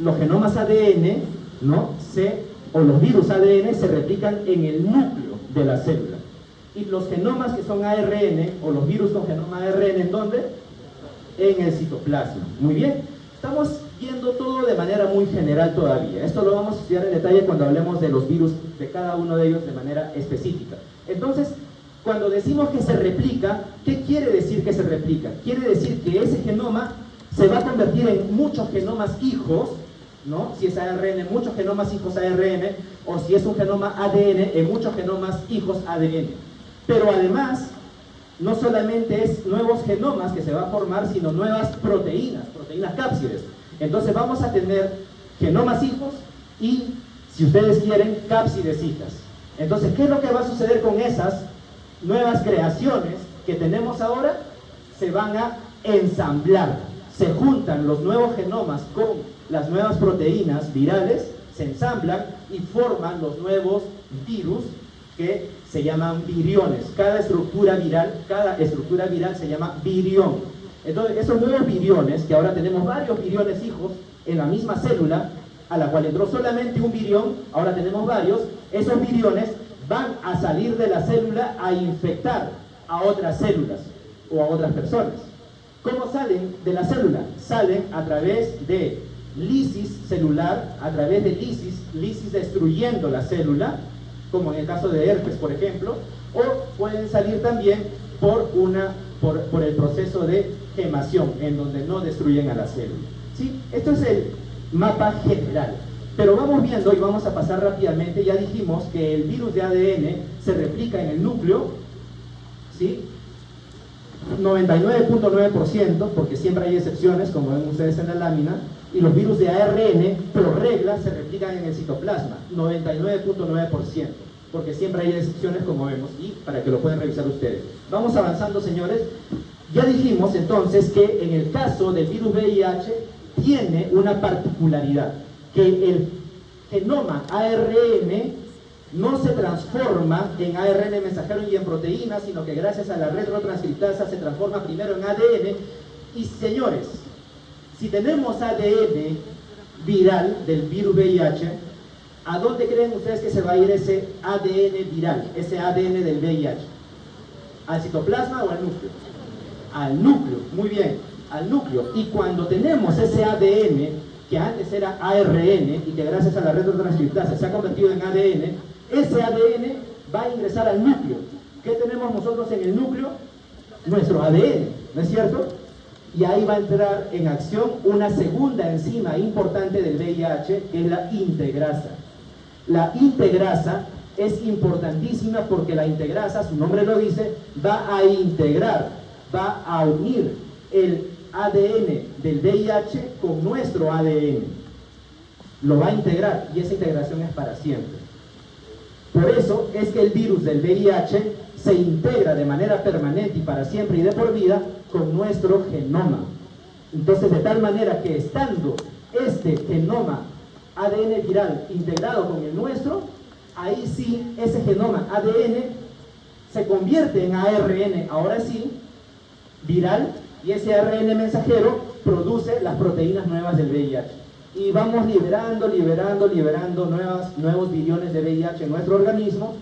Los genomas ADN, o los virus ADN se replican en el núcleo de la célula. Y los genomas que son ARN, o los virus con genoma ARN, ¿en dónde? En el citoplasma. Muy bien. Estamos viendo todo de manera muy general todavía. Esto lo vamos a estudiar en detalle cuando hablemos de los virus, de cada uno de ellos de manera específica. Entonces, cuando decimos que se replica, ¿qué quiere decir que se replica? Quiere decir que ese genoma se va a convertir en muchos genomas hijos, ¿no? Si es ARN, muchos genomas hijos ARN, o si es un genoma ADN, en muchos genomas hijos ADN. Pero además, no solamente es nuevos genomas que se va a formar, sino nuevas proteínas cápsides. Entonces vamos a tener genomas hijos y, si ustedes quieren, cápsides hijas. Entonces, ¿qué es lo que va a suceder con esas nuevas creaciones que tenemos ahora se van a ensamblar. Se juntan los nuevos genomas con las nuevas proteínas virales, se ensamblan y forman los nuevos virus que se llaman viriones. Cada estructura viral se llama virión. Entonces, esos nuevos viriones, que ahora tenemos varios viriones hijos en la misma célula, a la cual entró solamente un virión, ahora tenemos varios, esos viriones van a salir de la célula a infectar a otras células o a otras personas. ¿Cómo salen de la célula? Salen a través de lisis celular, a través de lisis destruyendo la célula, como en el caso de herpes, por ejemplo, o pueden salir también por el proceso de gemación, en donde no destruyen a la célula. ¿Sí? Esto es el mapa general. Pero vamos viendo y vamos a pasar rápidamente. Ya dijimos que el virus de ADN se replica en el núcleo, ¿sí? 99.9%, porque siempre hay excepciones, como ven ustedes en la lámina, y los virus de ARN, por regla, se replican en el citoplasma, 99.9%, porque siempre hay excepciones, como vemos, y para que lo puedan revisar ustedes. Vamos avanzando, señores. Ya dijimos entonces que en el caso del virus VIH tiene una particularidad, que el genoma ARN no se transforma en ARN mensajero y en proteínas, sino que gracias a la retrotranscriptasa se transforma primero en ADN. Y señores, si tenemos ADN viral del virus VIH, ¿a dónde creen ustedes que se va a ir ese ADN viral, ese ADN del VIH? ¿Al citoplasma o al núcleo? Al núcleo, muy bien, al núcleo. Y cuando tenemos ese ADN, que antes era ARN y que gracias a la retrotranscriptasa se ha convertido en ADN, ese ADN va a ingresar al núcleo. ¿Qué tenemos nosotros en el núcleo? Nuestro ADN, ¿no es cierto? Y ahí va a entrar en acción una segunda enzima importante del VIH, que es la integrasa. La integrasa es importantísima porque la integrasa, su nombre lo dice, va a integrar, va a unir el ADN del VIH con nuestro ADN. Lo va a integrar y esa integración es para siempre. Por eso es que el virus del VIH se integra de manera permanente y para siempre y de por vida con nuestro genoma. Entonces, de tal manera que estando este genoma ADN viral integrado con el nuestro, ahí sí, ese genoma ADN se convierte en ARN, ahora sí, viral, y ese ARN mensajero produce las proteínas nuevas del VIH. Y vamos liberando nuevos viriones de VIH en nuestro organismo,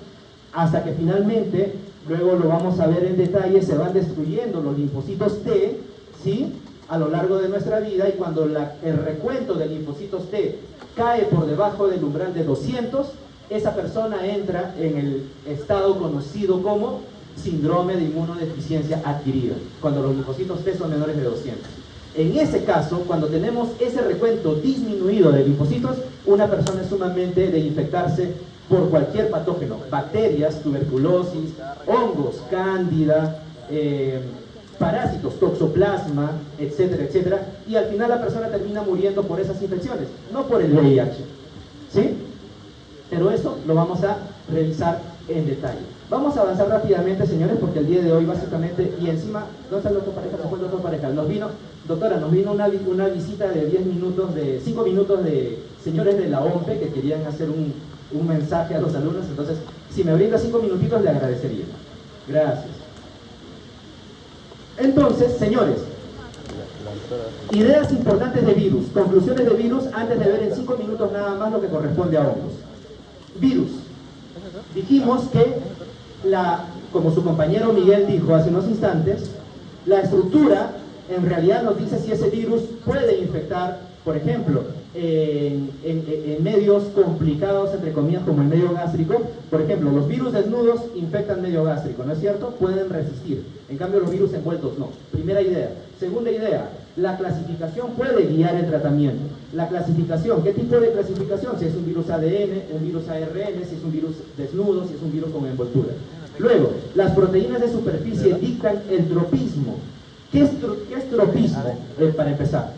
hasta que finalmente, luego lo vamos a ver en detalle, se van destruyendo los linfocitos T, ¿sí?, a lo largo de nuestra vida, y cuando el recuento de linfocitos T cae por debajo del umbral de 200, esa persona entra en el estado conocido como síndrome de inmunodeficiencia adquirida, cuando los linfocitos T son menores de 200. En ese caso, cuando tenemos ese recuento disminuido de linfocitos, una persona es sumamente de infectarse por cualquier patógeno, bacterias, tuberculosis, hongos, cándida, parásitos, toxoplasma, etcétera, etcétera, y al final la persona termina muriendo por esas infecciones, no por el VIH, ¿sí? Pero eso lo vamos a revisar en detalle. Vamos a avanzar rápidamente, señores, porque el día de hoy básicamente, y encima, ¿dónde está la otra pareja? ¿Dónde fue la otra pareja? Doctora, nos vino una visita de 5 minutos de señores de la OMPE que querían hacer un mensaje a los alumnos, entonces, si me brinda 5 minutitos, le agradecería. Gracias. Entonces, señores, ideas importantes de virus, conclusiones de virus, antes de ver en 5 minutos nada más lo que corresponde a hongos. Virus. Dijimos que, como su compañero Miguel dijo hace unos instantes, la estructura en realidad nos dice si ese virus puede infectar, por ejemplo, en medios complicados, entre comillas, como el medio gástrico. Por ejemplo, los virus desnudos infectan medio gástrico, ¿no es cierto? Pueden resistir. En cambio, los virus envueltos no. Primera idea. Segunda idea, la clasificación puede guiar el tratamiento. La clasificación, ¿qué tipo de clasificación? Si es un virus ADN, un virus ARN, si es un virus desnudo, si es un virus con envoltura. Luego, las proteínas de superficie dictan el tropismo. ¿Qué es tropismo? Para empezar,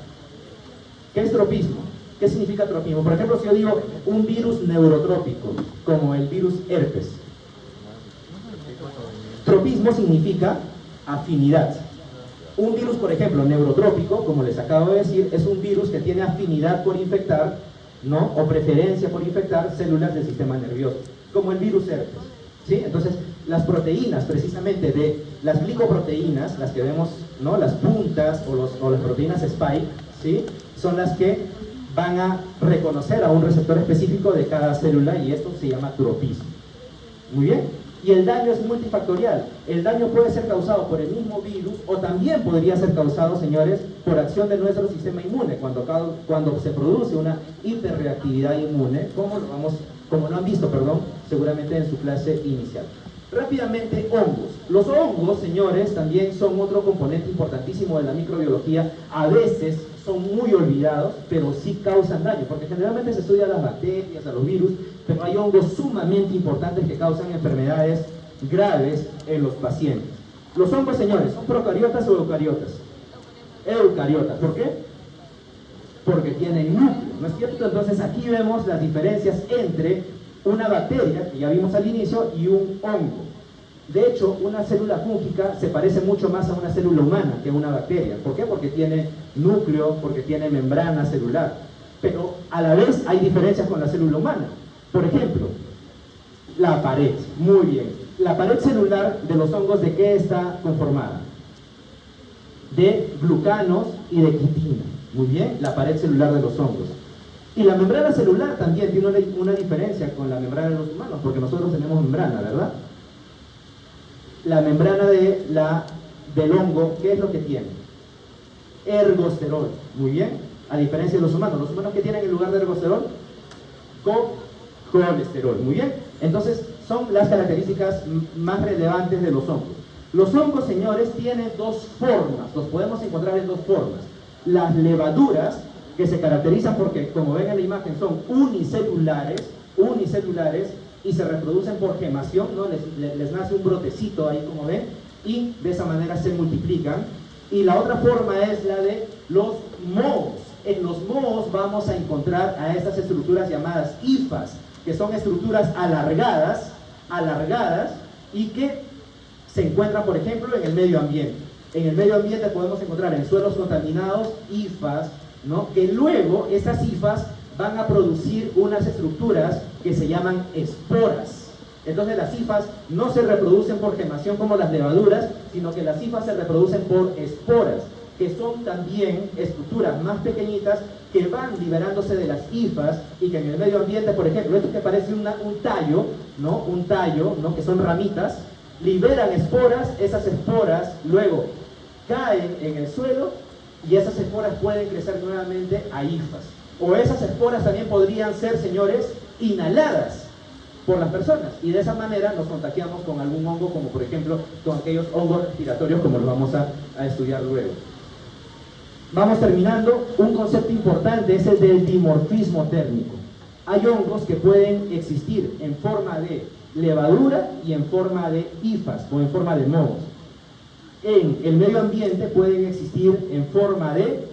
¿qué es tropismo? ¿Qué significa tropismo? Por ejemplo, si yo digo un virus neurotrópico, como el virus herpes. Tropismo significa afinidad. Un virus, por ejemplo, neurotrópico, como les acabo de decir, es un virus que tiene afinidad por infectar, ¿no? O preferencia por infectar células del sistema nervioso, como el virus herpes, ¿sí? Entonces, las proteínas, precisamente de las glicoproteínas, las que vemos, ¿no? Las puntas o las proteínas spike, ¿sí? Son las que van a reconocer a un receptor específico de cada célula y esto se llama tropismo. Muy bien. Y el daño es multifactorial. El daño puede ser causado por el mismo virus o también podría ser causado, señores, por acción de nuestro sistema inmune, cuando se produce una hiperreactividad inmune, como lo han visto, seguramente en su clase inicial. Rápidamente, hongos. Los hongos, señores, también son otro componente importantísimo de la microbiología. A veces son muy olvidados, pero sí causan daño, porque generalmente se estudia a las bacterias, a los virus, pero hay hongos sumamente importantes que causan enfermedades graves en los pacientes. Los hongos, señores, ¿son procariotas o eucariotas? Eucariotas. ¿Por qué? Porque tienen núcleo, ¿no es cierto? Entonces aquí vemos las diferencias entre una bacteria, que ya vimos al inicio, y un hongo. De hecho, una célula fúngica se parece mucho más a una célula humana que a una bacteria. ¿Por qué? Porque tiene núcleo, porque tiene membrana celular. Pero a la vez hay diferencias con la célula humana. Por ejemplo, la pared. Muy bien. La pared celular de los hongos, ¿de qué está conformada? De glucanos y de quitina. Muy bien, la pared celular de los hongos. Y la membrana celular también tiene una diferencia con la membrana de los humanos, porque nosotros tenemos membrana, ¿verdad? La membrana del hongo, ¿qué es lo que tiene? Ergosterol. Muy bien, a diferencia de los humanos. ¿Los humanos qué tienen en lugar de ergosterol? Colesterol. Muy bien, entonces son las características más relevantes de los hongos. Los hongos, señores, tienen dos formas, los podemos encontrar en dos formas. Las levaduras, que se caracterizan porque, como ven en la imagen, son unicelulares, y se reproducen por gemación, ¿no? Les nace un brotecito ahí, como ven, y de esa manera se multiplican. Y la otra forma es la de los mohos. En los mohos vamos a encontrar a estas estructuras llamadas hifas, que son estructuras alargadas, y que se encuentran, por ejemplo, en el medio ambiente. En el medio ambiente podemos encontrar en suelos contaminados hifas, ¿no? Que luego estas hifas van a producir unas estructuras que se llaman esporas. Entonces las hifas no se reproducen por gemación como las levaduras, sino que las hifas se reproducen por esporas, que son también estructuras más pequeñitas que van liberándose de las hifas y que en el medio ambiente, por ejemplo, esto que parece un tallo, ¿no? Un tallo, ¿no? Que son ramitas, liberan esporas, esas esporas luego caen en el suelo y esas esporas pueden crecer nuevamente a hifas. O esas esporas también podrían ser, señores, inhaladas por las personas y de esa manera nos contagiamos con algún hongo, como por ejemplo con aquellos hongos respiratorios como los vamos a estudiar luego. Vamos terminando. Un concepto importante es el del dimorfismo térmico. Hay hongos que pueden existir en forma de levadura y en forma de hifas o en forma de mohos. En el medio ambiente pueden existir en forma de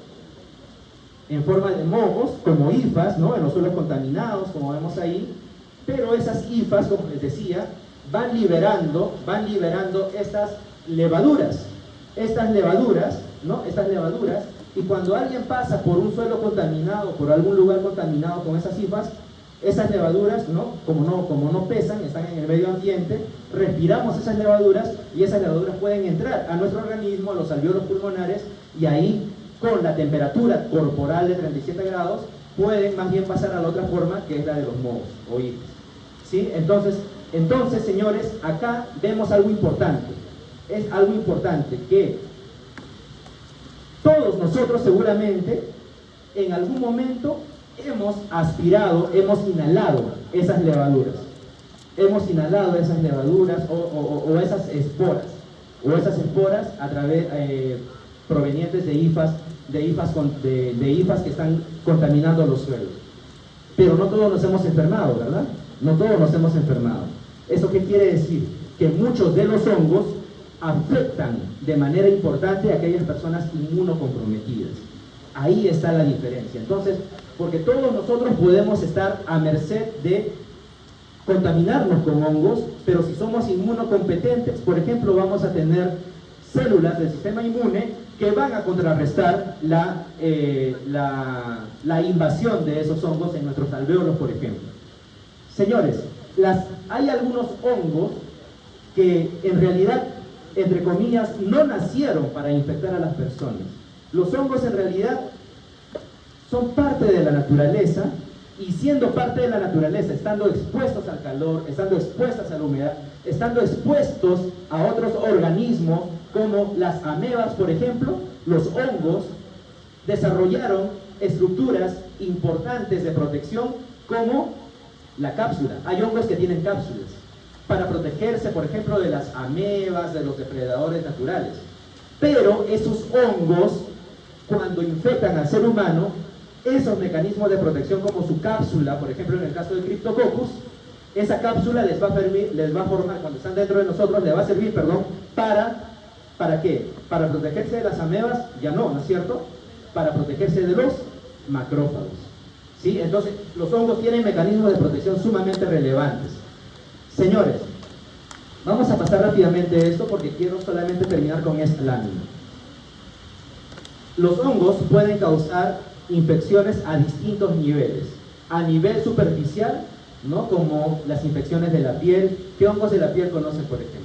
mohos, como hifas, ¿no? En los suelos contaminados, como vemos ahí, pero esas hifas, como les decía, van liberando estas levaduras, ¿no? Estas levaduras, y cuando alguien pasa por un suelo contaminado, por algún lugar contaminado con esas hifas, esas levaduras, ¿no? Como no pesan, están en el medio ambiente, respiramos esas levaduras y esas levaduras pueden entrar a nuestro organismo, a los alvéolos pulmonares, y ahí con la temperatura corporal de 37 grados, pueden más bien pasar a la otra forma, que es la de los mohos o hifas. ¿Sí? Entonces, señores, acá vemos algo importante. Es algo importante que todos nosotros seguramente en algún momento hemos aspirado, hemos inhalado esas levaduras. Hemos inhalado esas levaduras o esas esporas a través provenientes de hifas que están contaminando los suelos. Pero no todos nos hemos enfermado, ¿verdad? No todos nos hemos enfermado. ¿Eso qué quiere decir? Que muchos de los hongos afectan de manera importante a aquellas personas inmunocomprometidas. Ahí está la diferencia. Entonces, porque todos nosotros podemos estar a merced de contaminarnos con hongos, pero si somos inmunocompetentes, por ejemplo, vamos a tener células del sistema inmune que van a contrarrestar la invasión de esos hongos en nuestros alvéolos, por ejemplo. Señores, hay algunos hongos que en realidad, entre comillas, no nacieron para infectar a las personas. Los hongos en realidad son parte de la naturaleza, y siendo parte de la naturaleza, estando expuestos al calor, estando expuestos a la humedad, estando expuestos a otros organismos como las amebas, por ejemplo, los hongos desarrollaron estructuras importantes de protección como la cápsula. Hay hongos que tienen cápsulas para protegerse, por ejemplo, de las amebas, de los depredadores naturales. Pero esos hongos, cuando infectan al ser humano, esos mecanismos de protección como su cápsula, por ejemplo en el caso del Cryptococcus, esa cápsula les va a formar, cuando están dentro de nosotros, les va a servir, ¿para qué? Para protegerse de las amebas, ya no, ¿no es cierto? Para protegerse de los macrófagos. ¿Sí? Entonces, los hongos tienen mecanismos de protección sumamente relevantes. Señores, vamos a pasar rápidamente esto porque quiero solamente terminar con esta lámina. Los hongos pueden causar infecciones a distintos niveles. A nivel superficial, ¿no? Como las infecciones de la piel. ¿Qué hongos de la piel conocen, por ejemplo?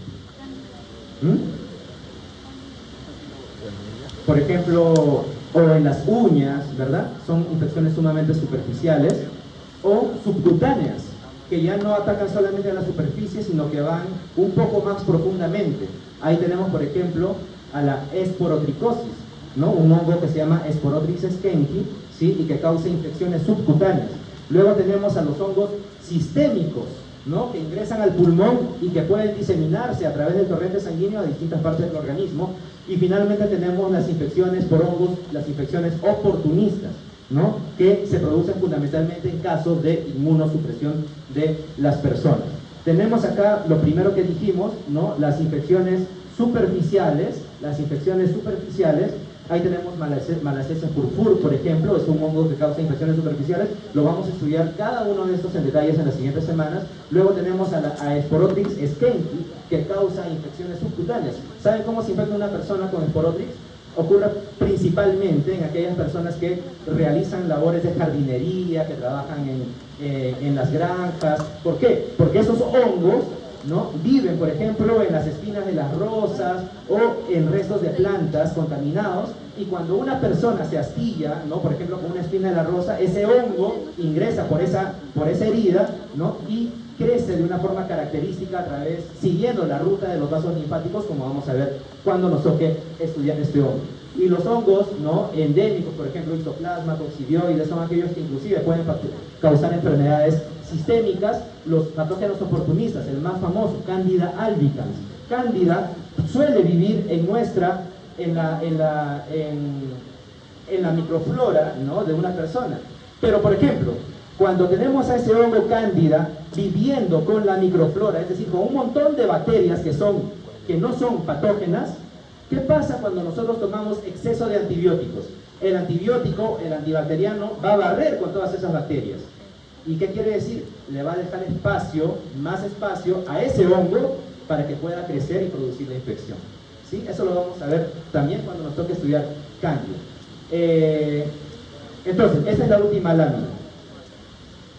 Por ejemplo, o en las uñas, ¿verdad? Son infecciones sumamente superficiales. O subcutáneas, que ya no atacan solamente a la superficie, sino que van un poco más profundamente. Ahí tenemos, por ejemplo, a la esporotricosis, ¿no? Un hongo que se llama Sporotrix schenki, ¿sí? Y que causa infecciones subcutáneas. Luego tenemos a los hongos sistémicos, ¿no? Que ingresan al pulmón y que pueden diseminarse a través del torrente sanguíneo a distintas partes del organismo. Y finalmente tenemos las infecciones por hongos, las infecciones oportunistas, ¿no? Que se producen fundamentalmente en casos de inmunosupresión de las personas. Tenemos acá lo primero que dijimos, ¿no? Las infecciones superficiales. Ahí tenemos Malassezia furfur, por ejemplo, es un hongo que causa infecciones superficiales. Lo vamos a estudiar cada uno de estos en detalles en las siguientes semanas. Luego tenemos a Sporotrix schenki, que causa infecciones subcutáneas. ¿Saben cómo se infecta una persona con Sporotrix? Ocurre principalmente en aquellas personas que realizan labores de jardinería, que trabajan en las granjas. ¿Por qué? Porque esos hongos, ¿no? Viven, por ejemplo, en las espinas de las rosas o en restos de plantas contaminados, y cuando una persona se astilla, ¿no? Por ejemplo, con una espina de la rosa, ese hongo ingresa por esa herida, ¿no? Y crece de una forma característica siguiendo la ruta de los vasos linfáticos, como vamos a ver cuando nos toque estudiar este hongo. Y los hongos, ¿no? Endémicos, por ejemplo, Histoplasma, coccidioides, son aquellos que inclusive pueden causar enfermedades sistémicas. Los patógenos oportunistas, el más famoso, Candida albicans. Candida suele vivir en la microflora, ¿no? De una persona. Pero, por ejemplo, cuando tenemos a ese hongo Cándida viviendo con la microflora, es decir, con un montón de bacterias que no son patógenas, ¿qué pasa cuando nosotros tomamos exceso de antibióticos? El antibiótico, el antibacteriano, va a barrer con todas esas bacterias. ¿Y qué quiere decir? Le va a dejar más espacio a ese hongo para que pueda crecer y producir la infección. ¿Sí? Eso lo vamos a ver también cuando nos toque estudiar Cándida. Entonces, esta es la última lámina.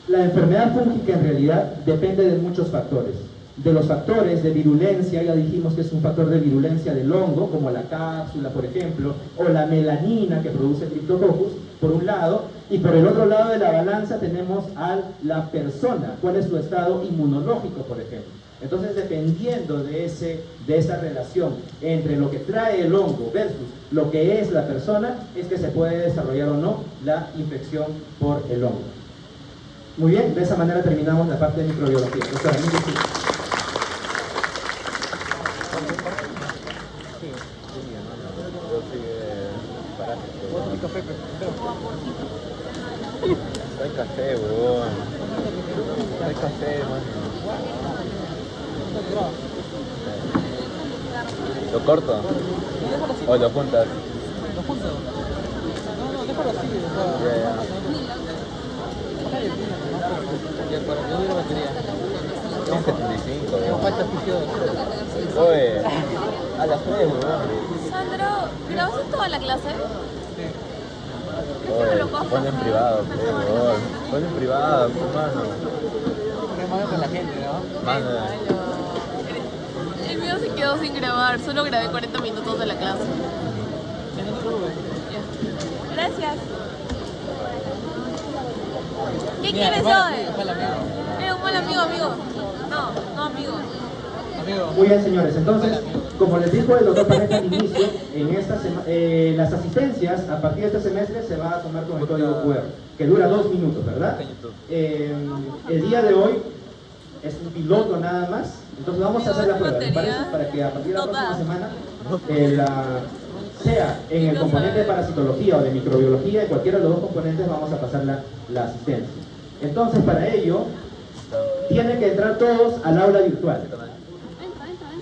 La enfermedad fúngica en realidad depende de muchos factores. De los factores de virulencia, ya dijimos que es un factor de virulencia del hongo, como la cápsula, por ejemplo, o la melanina que produce Cryptococcus, por un lado, y por el otro lado de la balanza tenemos a la persona, cuál es su estado inmunológico, por ejemplo. Entonces, dependiendo de esa relación entre lo que trae el hongo versus lo que es la persona, es que se puede desarrollar o no la infección por el hongo. Muy bien, de esa manera terminamos la parte de microbiología. Hay café, weón. Hay café, man. ¿Lo corto? ¿O lo juntas? ¿Lo junto? No, déjalo así. Ya, para que no hubiera batería. Son 75, Tengo weón. falta oficio. Oye. A las 3, weón. Sandro, ¿grabaste toda la clase? Oye, pon en privado, weón. Pon en privado, mano. Remando con la gente, ¿no? Mano. El mío se quedó sin grabar, solo grabé 40 minutos de la clase. Que no te preocupes. Ya. Gracias. ¿Qué Mira, quieres, mal Joe? amigo. Eres un mal amigo, amigo. No, no amigo. Amigo. Muy bien, señores. Entonces, como les dijo el doctor Pareja al inicio, en esta las asistencias a partir de este semestre se va a tomar con el código QR, que dura 2 minutos, ¿verdad? El día de hoy es un piloto nada más, entonces vamos a hacer la prueba, ¿les parece? Para que a partir de la próxima semana sea en el componente de parasitología o de microbiología, en cualquiera de los dos componentes vamos a pasar la asistencia. Entonces, para ello, tienen que entrar todos al aula virtual.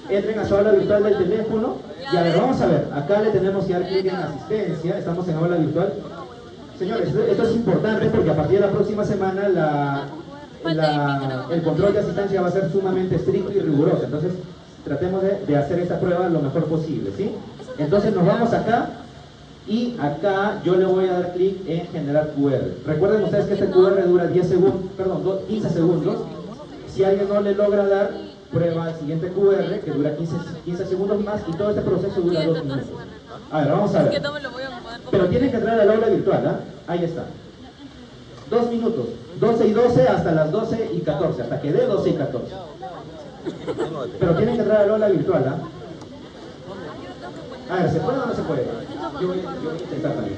Entren a su aula virtual del teléfono y a ver, vamos a ver, acá le tenemos que dar clic en asistencia, estamos en aula virtual. Señores, esto es importante porque a partir de la próxima semana el control de asistencia va a ser sumamente estricto y riguroso, entonces tratemos de hacer esta prueba lo mejor posible, ¿sí? Entonces nos vamos acá y acá yo le voy a dar clic en generar QR. Recuerden ustedes que este QR dura 10 segundos, perdón, 15 segundos. Si alguien no le logra dar, prueba el siguiente QR que dura 15 segundos más y todo este proceso dura 2 minutos. A ver, vamos a ver. Pero tienen que entrar al aula virtual, ¿ah? Ahí está. 2 minutos, 12 y 12 hasta las 12 y 14, hasta que dé 12 y 14. Pero tienen que entrar al aula virtual, ¿ah? A ver, ¿se puede o no se puede? Yo voy a intentar también.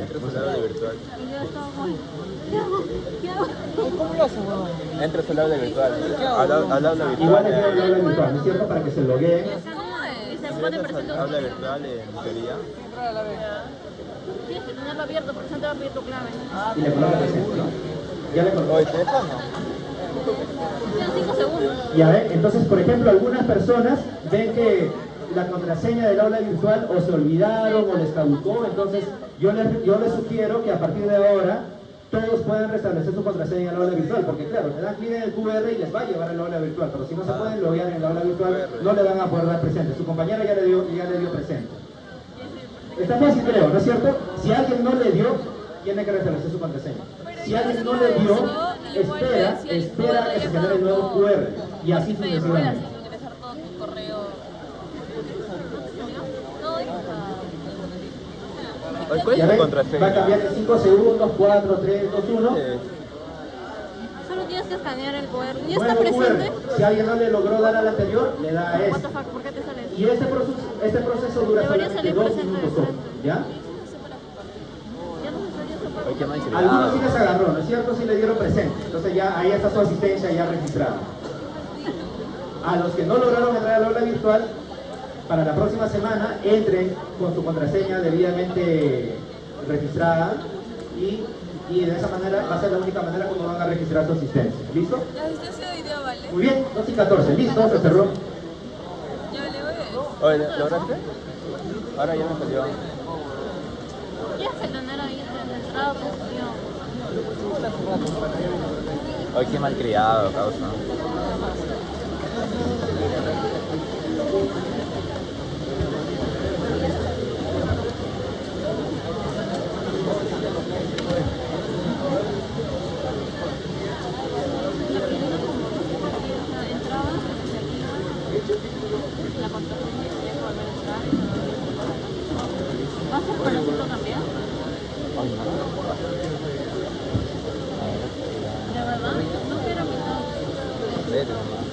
¿Cómo lo haces, weón? Entra al aula virtual. Al aula virtual. Igual les digo el aula virtual, ¿no es cierto? Para que se logueen. Al aula virtual en teoría. Tienes que tenerlo abierto porque no te va a pedir tu clave. Y le coloca presente, ¿no? Ya le coloco. Oye, teléfono. Tienes 5 segundos. Ya ven, entonces por ejemplo algunas personas ven que la contraseña del aula virtual o se olvidaron o les caducó, entonces yo les sugiero que a partir de ahora todos puedan restablecer su contraseña en el aula virtual, porque claro, le dan clic en el QR y les va a llevar al aula virtual, pero si no se pueden loguear en el aula virtual no le van a poder dar presente, su compañera ya le dio presente. Está fácil creo, ¿no es cierto? Si alguien no le dio, tiene que restablecer su contraseña. Si alguien no le dio, espera a que se genere el nuevo QR y así sucesivamente. Ingresar todo tu correo. Oye, ¿cuál Ya es tu ven, contraseña? va a cambiar en 5 segundos, 4, 3, 2, 1. Solo tienes que escanear el QR. ¿Ya Nuevo está presente? QR. Si alguien no le logró dar al anterior, le da a What the este. fuck, ¿por qué te sale eso? Y este proceso dura Debería solamente salir 2 presente minutos de solo, frente. ¿ya? Ya no se salió esa parte. Oye, qué mal Algunos sí creado. les agarró, ¿no es cierto? Sí le dieron presente. Entonces ya ahí está su asistencia ya registrada. A los que no lograron entrar al aula virtual, para la próxima semana entren con su contraseña debidamente registrada y de esa manera va a ser la única manera como van a registrar su asistencia. ¿Listo? La asistencia de hoy día vale. Muy bien, 2 y 14. ¿Listo? Se cerró. Ya le voy. Oye, ¿lograste? Ahora ya me salió. Tienes que tener ahí la entrada de opción. Oye, qué mal criado, causa. La contraseña y tienes que volver a entrar. ¿Vas a por el punto también? ¿De verdad? No quiero mitad. Vete nomás.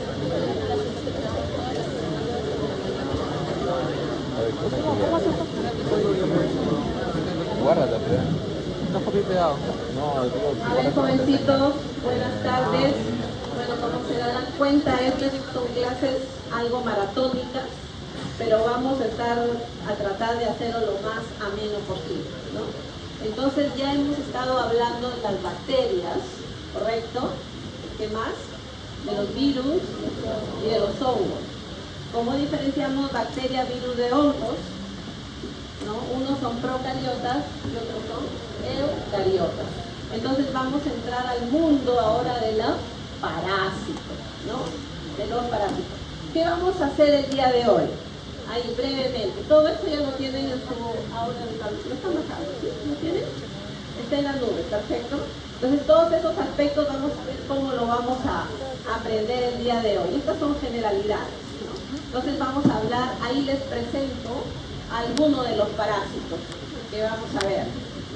Oye, qué mal criado. Guárdate, pero. No es copia y pegado. No, digo, Hola jovencitos, buenas tardes. Bueno, como se darán cuenta, estas son clases algo maratónicas, pero vamos a tratar de hacerlo lo más ameno posible, ¿no? Entonces ya hemos estado hablando de las bacterias, ¿correcto? ¿Qué más? De los virus y de los hongos. ¿Cómo diferenciamos bacterias, virus de hongos? ¿No? Unos son procariotas y otros son eucariotas. Entonces vamos a entrar al mundo ahora de los parásitos, ¿no? De los parásitos. ¿Qué vamos a hacer el día de hoy? ahí brevemente. Todo esto ya lo tienen en su aula de cálculo. ¿Lo están bajando? ¿Sí? ¿Lo tienen? Está en la nube, perfecto. Entonces todos esos aspectos vamos a ver cómo lo vamos a aprender el día de hoy. Estas son generalidades, ¿no? Entonces vamos a hablar, ahí les presento algunos de los parásitos que vamos a ver,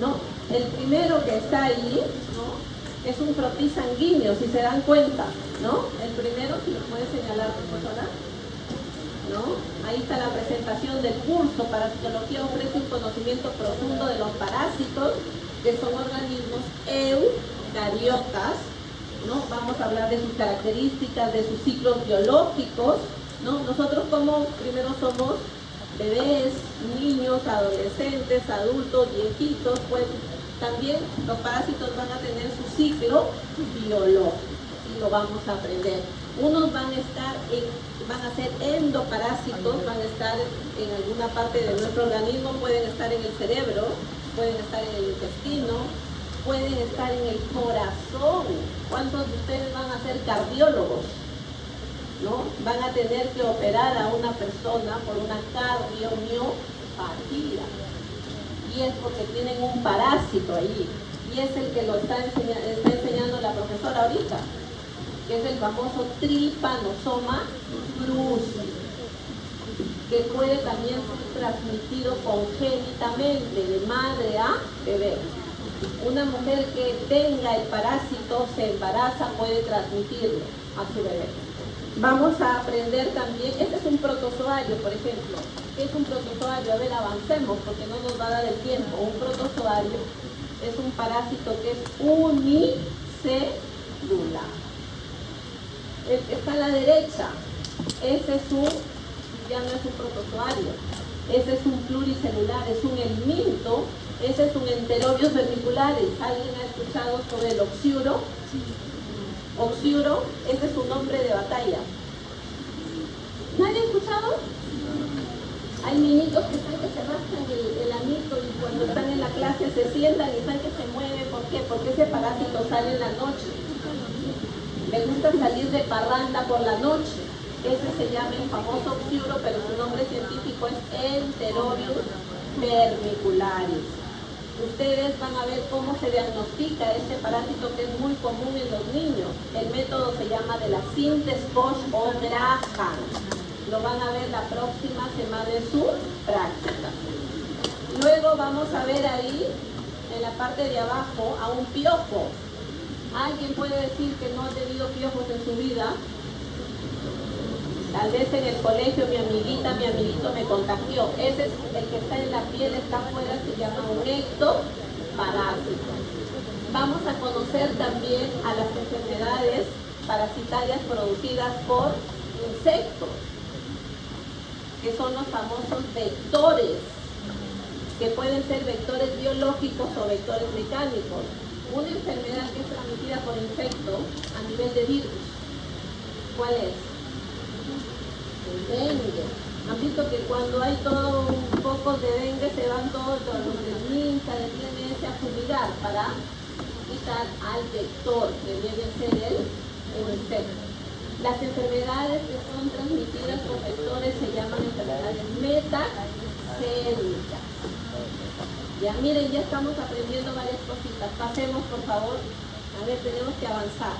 ¿no? El primero que está ahí, ¿no? Es un frotis sanguíneo, si se dan cuenta, ¿no? El primero, si lo puede señalar, profesora, ¿no? Ahí está la presentación del curso. Parasitología ofrece un conocimiento profundo de los parásitos, que son organismos eucariotas, ¿no? Vamos a hablar de sus características, de sus ciclos biológicos, ¿no? Nosotros como primero somos bebés, niños, adolescentes, adultos, viejitos, pues también los parásitos van a tener su ciclo biológico y lo vamos a aprender. Unos van a ser endoparásitos, van a estar en alguna parte de nuestro organismo, pueden estar en el cerebro, pueden estar en el intestino, pueden estar en el corazón. ¿Cuántos de ustedes van a ser cardiólogos? ¿No? Van a tener que operar a una persona por una cardiomiopatía. Y es porque tienen un parásito ahí. Y es el que lo está enseñando la profesora ahorita, que es el famoso Trypanosoma cruzi, que puede también ser transmitido congénitamente de madre a bebé. Una mujer que tenga el parásito, se embaraza, puede transmitirlo a su bebé. Vamos a aprender también, este es un protozoario, por ejemplo. ¿Qué es un protozoario? A ver, avancemos porque no nos va a dar el tiempo. Un protozoario es un parásito que es unicelular. El que está a la derecha, ese es ya no es un protozoario, ese es un pluricelular, es un helminto, ese es un Enterobius vermicularis. ¿Alguien ha escuchado sobre el oxiuro? Oxiuro, ese es su nombre de batalla. ¿Nadie ha escuchado? Hay niñitos que saben que se rascan el anito y cuando están en la clase se sientan y saben que se mueven. ¿Por qué? Porque ese parásito sale en la noche. Le gusta salir de parranda por la noche. Ese se llama el famoso oxiuro, pero su nombre científico es Enterobius vermicularis. Ustedes van a ver cómo se diagnostica este parásito que es muy común en los niños. El método se llama de la Sintes Bosch o Graham. Lo van a ver la próxima semana en su práctica. Luego vamos a ver ahí, en la parte de abajo, a un piojo. ¿Alguien puede decir que no ha tenido piojos en su vida? Tal vez en el colegio mi amiguita, mi amiguito me contagió. Ese es el que está en la piel, está afuera, se llama un ectoparásito. Vamos a conocer también a las enfermedades parasitarias producidas por insectos, que son los famosos vectores, que pueden ser vectores biológicos o vectores mecánicos. Una enfermedad que es transmitida por insectos a nivel de virus, ¿cuál es? El dengue. Han visto que cuando hay todo un poco de dengue se van todos los de MINSA, de TMS a fumigar para quitar al vector, que debe ser el insecto. Las enfermedades que son transmitidas por vectores se llaman enfermedades metacélicas. Ya miren, ya estamos aprendiendo varias cositas. Pasemos, por favor. A ver, tenemos que avanzar.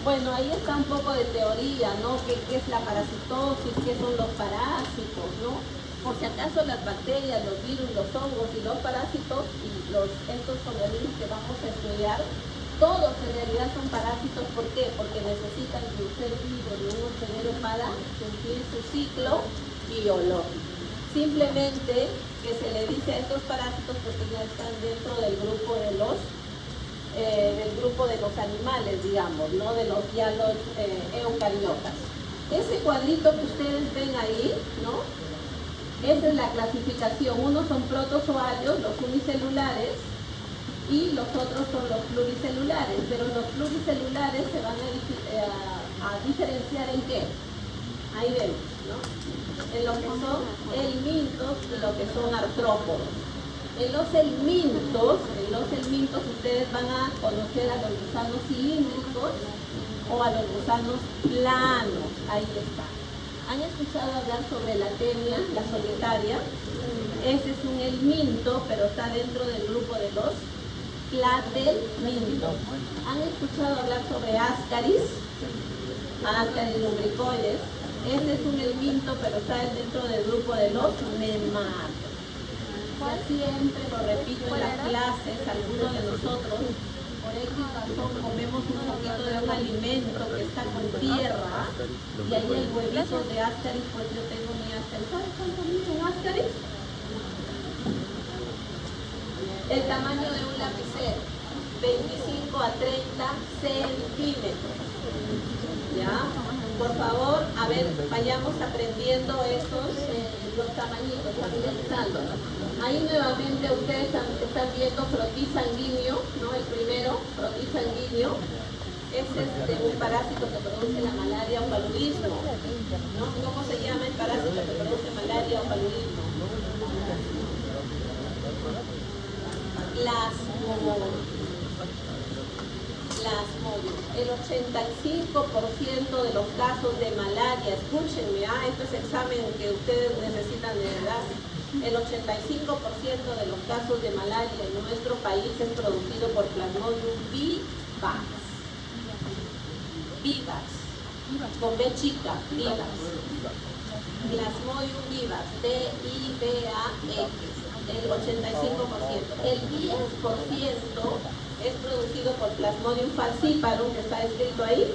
Bueno, ahí está un poco de teoría, ¿no? ¿Qué es la parasitosis? ¿Qué son los parásitos, no? Por si acaso las bacterias, los virus, los hongos y los parásitos y estos organismos que vamos a estudiar, todos en realidad son parásitos. ¿Por qué? Porque necesitan de un ser vivo, de un hospedero para cumplir su ciclo biológico. Simplemente que se le dice a estos parásitos porque ya están dentro del grupo de los animales, digamos, ¿no? De los eucariotas. Ese cuadrito que ustedes ven ahí, ¿no? Esa es la clasificación. Unos son protozoarios, los unicelulares, y los otros son los pluricelulares. Pero los pluricelulares se van a diferenciar ¿en qué? Ahí vemos, ¿no? En lo que son helmintos y lo que son artrópodos. En los helmintos ustedes van a conocer a los gusanos cilíndricos o a los gusanos planos. Ahí está. ¿Han escuchado hablar sobre la temia, la solitaria? Ese es un helminto, pero está dentro del grupo de los platelmintos. ¿Han escuchado hablar sobre ascaris? Ascaris lumbricoides. Ese es un helminto, pero está dentro del grupo de los nemátodos. Ya siempre lo repito en las clases, algunos de nosotros, por X razón, comemos un poquito de un alimento que está con tierra y ahí el huevito de ascaris, pues yo tengo mi ascaris. ¿Sabes cuánto mide un ascaris? El tamaño de un lapicero, 25 a 30 centímetros. ¿Ya? Por favor, a ver, vayamos aprendiendo estos, los tamañitos, familiarizando. Ahí nuevamente ustedes están viendo frotis sanguíneo, ¿no? El primero, frotis sanguíneo, es un parásito que produce la malaria o paludismo, ¿no? ¿Cómo se llama el parásito que produce malaria o paludismo? Plasmodium. El 85% de los casos de malaria, escúchenme, este es examen que ustedes necesitan de verdad. El 85% de los casos de malaria en nuestro país es producido por Plasmodium vivax. Vivax. Con B chica, vivax. Plasmodium vivax, D-I-V-A-X. El 85%. El 10% es producido por Plasmodium falciparum, que está escrito ahí.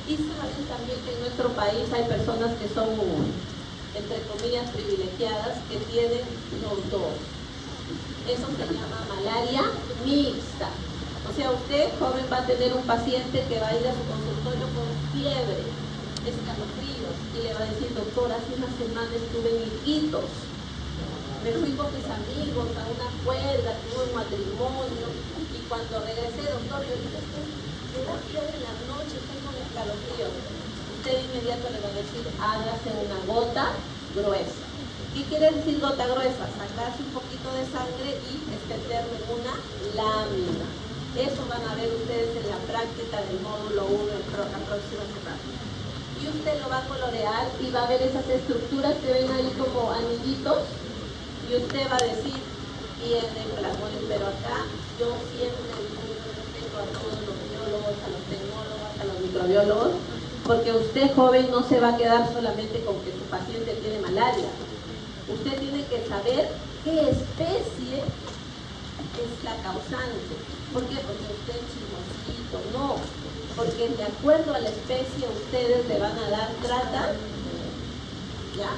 Y saben también que en nuestro país hay personas que son, entre comillas, privilegiadas, que tienen los dos. Eso se llama malaria mixta. O sea, usted, joven, va a tener un paciente que va a ir a su consultorio con fiebre, escalofríos, y le va a decir, doctor, hace una semana estuve en Iquitos. Me fui con mis amigos a una cuerda, tuve un matrimonio, y cuando regresé, doctor, yo dije, me da fiebre en las noches, tengo un escalofrío. Usted de inmediato le va a decir, hágase una gota gruesa. ¿Qué quiere decir gota gruesa? Sacarse un poquito de sangre y extenderlo en una lámina. Eso van a ver ustedes en la práctica del módulo 1 en la próxima semana. Y usted lo va a colorear y va a ver esas estructuras que ven ahí como anillitos. Y usted va a decir, tiene Plasmodium, pero acá yo siempre respeto a todos los biólogos, a los tecnólogos, a los microbiólogos, porque usted, joven, no se va a quedar solamente con que su paciente tiene malaria. Usted tiene que saber qué especie es la causante. ¿Por qué? Porque usted es chismosito, no. Porque de acuerdo a la especie ustedes le van a dar trata, ¿ya?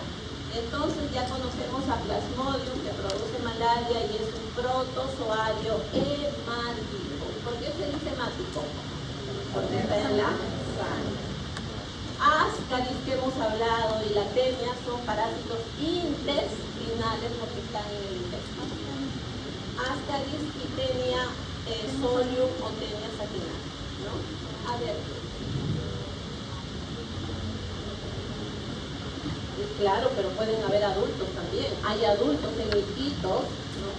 Entonces ya conocemos a Plasmodium, que produce malaria y es un protozoario hemático. ¿Por qué se dice hemático? Porque está en la sangre. Ascaris, que hemos hablado, y la temia son parásitos intestinales porque están en el intestino. Ascaris y temia solium o temia satinal, ¿no? A ver. Claro, pero pueden haber adultos también. Hay adultos en Iquitos, ¿no?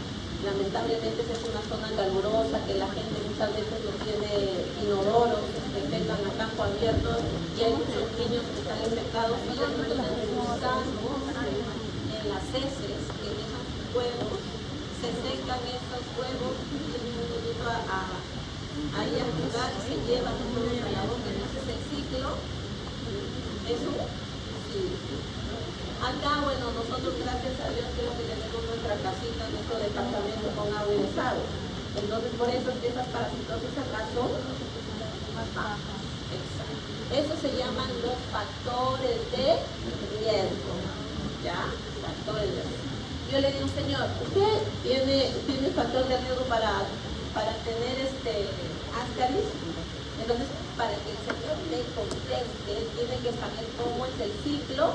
Lamentablemente esa es una zona calurosa que la gente muchas veces no tiene inodoros, que tengan a campo abierto, y hay muchos niños que están infectados y les tienen gusanos en las heces que dejan sus huevos, se secan estos huevos y vienen un poquito ahí a jugar, se llevan los huevos a la boca. Entonces el ciclo es un ciclo. Acá, bueno, nosotros gracias a Dios creo que tenemos nuestra casita, nuestro departamento con agua y desagüe. Entonces por eso es que esas parasitosis acá son más bajas. Exacto. Eso se llaman los factores de riesgo. ¿Ya? Factores de riesgo. Yo le digo, señor, ¿usted tiene factor de riesgo para tener ascaris? Entonces, para que el señor le conteste, tiene que saber cómo es el ciclo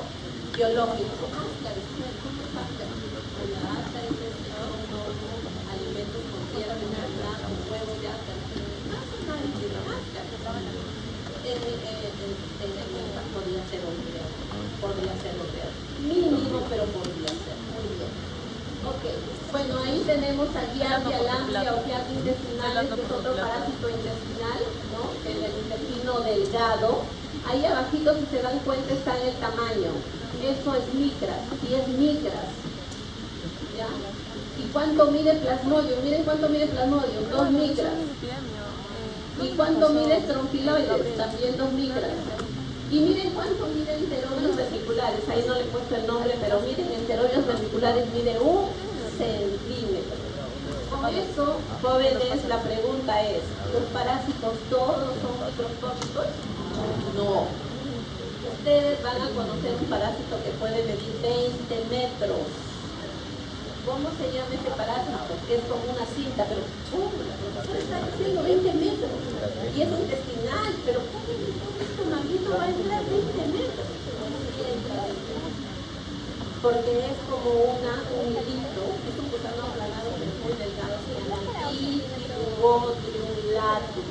biológico. Ascaris, ¿cómo es ascaris? La ascaris es alimentos con tierra, con huevos de ascaris. Nadie tiene ascaris. Tener cuenta podría ser hombre. Podría ser hombre. Mínimo, pero podría ser. Muy bien. Ok, bueno, ahí tenemos a Giardia lamblia o Giardia intestinales, que es otro parásito intestinal, ¿no? En el intestino delgado. Ahí abajito, si se dan cuenta, está en el tamaño. Eso es micras, 10 micras. ¿Ya? ¿Y cuánto mide plasmodium? Miren cuánto mide plasmodium, 2 micras. ¿Y cuánto mide tronquiloides? También 2 micras. Y miren cuánto miden enterobios ventriculares. Ahí no le he puesto el nombre, pero miren, enterobios ventriculares mide 1 centímetro. Con eso, jóvenes, la pregunta es, ¿los parásitos todos son microscópicos? No. Ustedes van a conocer un parásito que puede medir 20 metros. ¿Cómo se llama ese parásito? Que es como una cinta, pero ¿cómo? La profesora está diciendo 20 metros. Y es intestinal, pero ¿cómo este maguito va a entrar 20 metros? Porque es como un hilito, es un gusano aplanado pero muy delgado, se llama Diphylugodrium latum,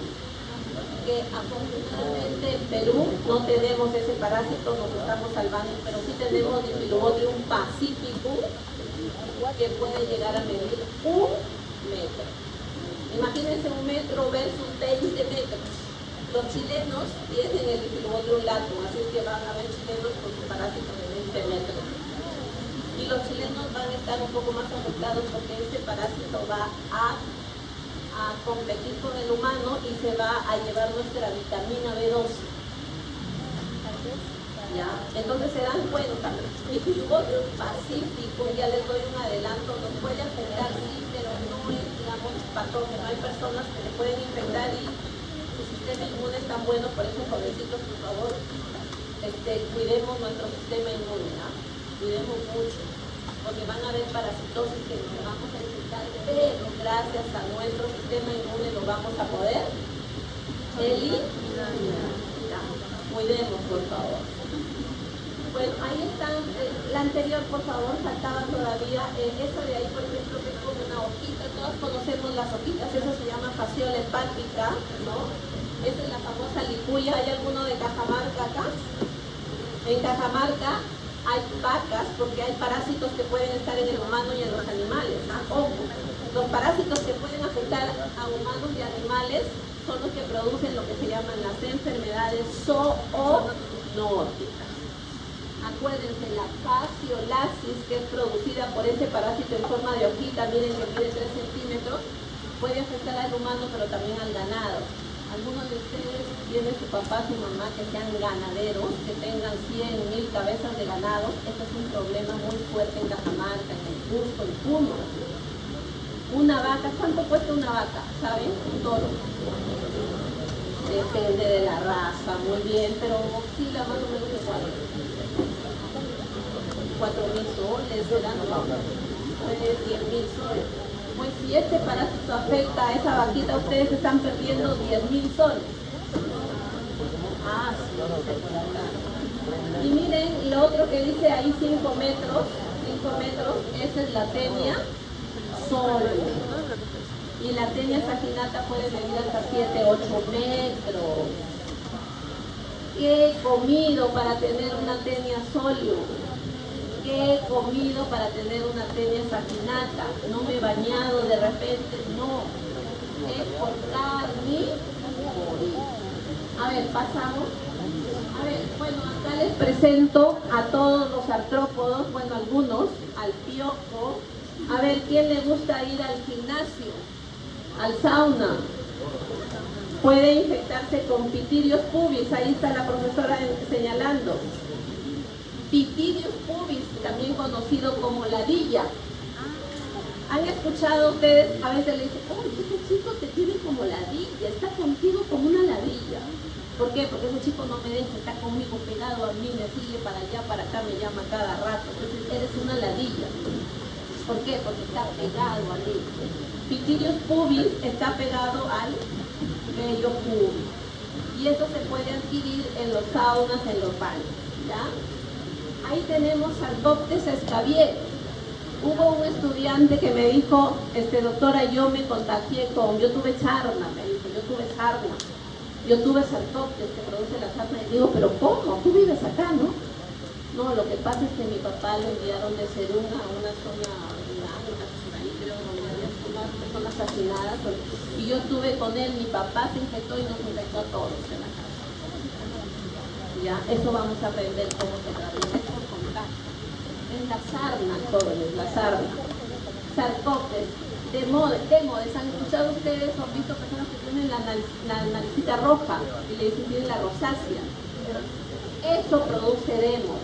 que afortunadamente en Perú no tenemos ese parásito, nos estamos salvando, pero sí tenemos Diphylugodrium pacificum, que puede llegar a medir 1 metro. Imagínense 1 metro versus 20 metros. Los chilenos tienen el Diphylugodrium latum, así es que van a ver chilenos con su parásito de 20 metros. Y los chilenos van a estar un poco más afectados porque este parásito va a competir con el humano y se va a llevar nuestra vitamina B12. ¿Ya? Entonces se dan cuenta, Diphylugodrium pacífico, ya les doy un adelanto, nos puede afectar, sí, pero no es, digamos, patógeno. Hay personas que le pueden infectar y su sistema inmune es tan bueno, por eso, jovencitos, por favor, cuidemos nuestro sistema inmune, ¿no? Cuidemos mucho, porque van a haber parasitosis que nos vamos a infectar, pero gracias a nuestro sistema inmune lo vamos a poder eliminar. Cuidemos, por favor. Bueno, ahí están, la anterior, por favor, faltaba todavía, esta de ahí, por ejemplo, que es como una hojita, todos conocemos las hojitas, eso se llama fasciola hepática, ¿no? Esa es la famosa licuya. ¿Hay alguno de Cajamarca acá? En Cajamarca hay vacas porque hay parásitos que pueden estar en el humano y en los animales, ¿no? Ojo, los parásitos que pueden afectar a humanos y animales son los que producen lo que se llaman las enfermedades zoonóticas. Acuérdense, la fasciolasis, que es producida por ese parásito en forma de hojita, miren que mide 3 centímetros, puede afectar al humano pero también al ganado. Algunos de ustedes tienen su papá, su mamá, que sean ganaderos, que tengan 100.000 cabezas de ganado. Este es un problema muy fuerte en Cajamarca, en el Cusco, en Puno. Una vaca, ¿cuánto cuesta una vaca? ¿Saben? Un toro. Depende de la raza, muy bien, pero oscila más o menos de 4.000 soles, serán 10.000 soles. Pues si este parásito afecta a esa vaquita, ustedes están perdiendo 10.000 soles. Ah, sí, y miren lo otro que dice ahí, 5 metros, esa es la tenia sole. Y la tenia saginata puede medir hasta 7, 8 metros. ¿Qué he comido para tener una tenia solio? ¿Qué he comido para tener una tenia saginata? No me he bañado de repente, no. Es por carne. A ver, pasamos. A ver, bueno, acá les presento a todos los artrópodos, bueno, algunos, al piojo. A ver, ¿quién le gusta ir al gimnasio? Al sauna. Puede infectarse con Pityrius pubis, ahí está la profesora señalando. Pityrius pubis, también conocido como ladilla. ¿Han escuchado ustedes? A veces le dicen, oh, ese chico te tiene como ladilla, está contigo como una ladilla. ¿Por qué? Porque ese chico no me deja, está conmigo pegado a mí, me sigue para allá, para acá, me llama cada rato. Entonces eres una ladilla. ¿Por qué? Porque está pegado a mí. Pityrius pubis está pegado al vello pubis. Y eso se puede adquirir en los saunas, en los baños. ¿Ya? Ahí tenemos Sarcoptes escabier. Hubo un estudiante que me dijo, doctora, yo me contagié yo tuve sarna, me dijo, yo tuve Sarcoptes que produce la sarna. Y digo, pero ¿cómo? Tú vives acá, ¿no? No, lo que pasa es que mi papá lo enviaron de Ceruna a una zona rural, por ahí creo, donde había personas asesinadas. Y yo estuve con él, mi papá se infectó y nos infectó a todos en la casa. Ya, eso vamos a aprender cómo se traduce. Es por contar. Es la sarna, jóvenes, la sarna. Sarcópteros, demodes. ¿Han escuchado ustedes o han visto personas que tienen la naricita roja y le dicen tienen la rosácea? Eso produce demos.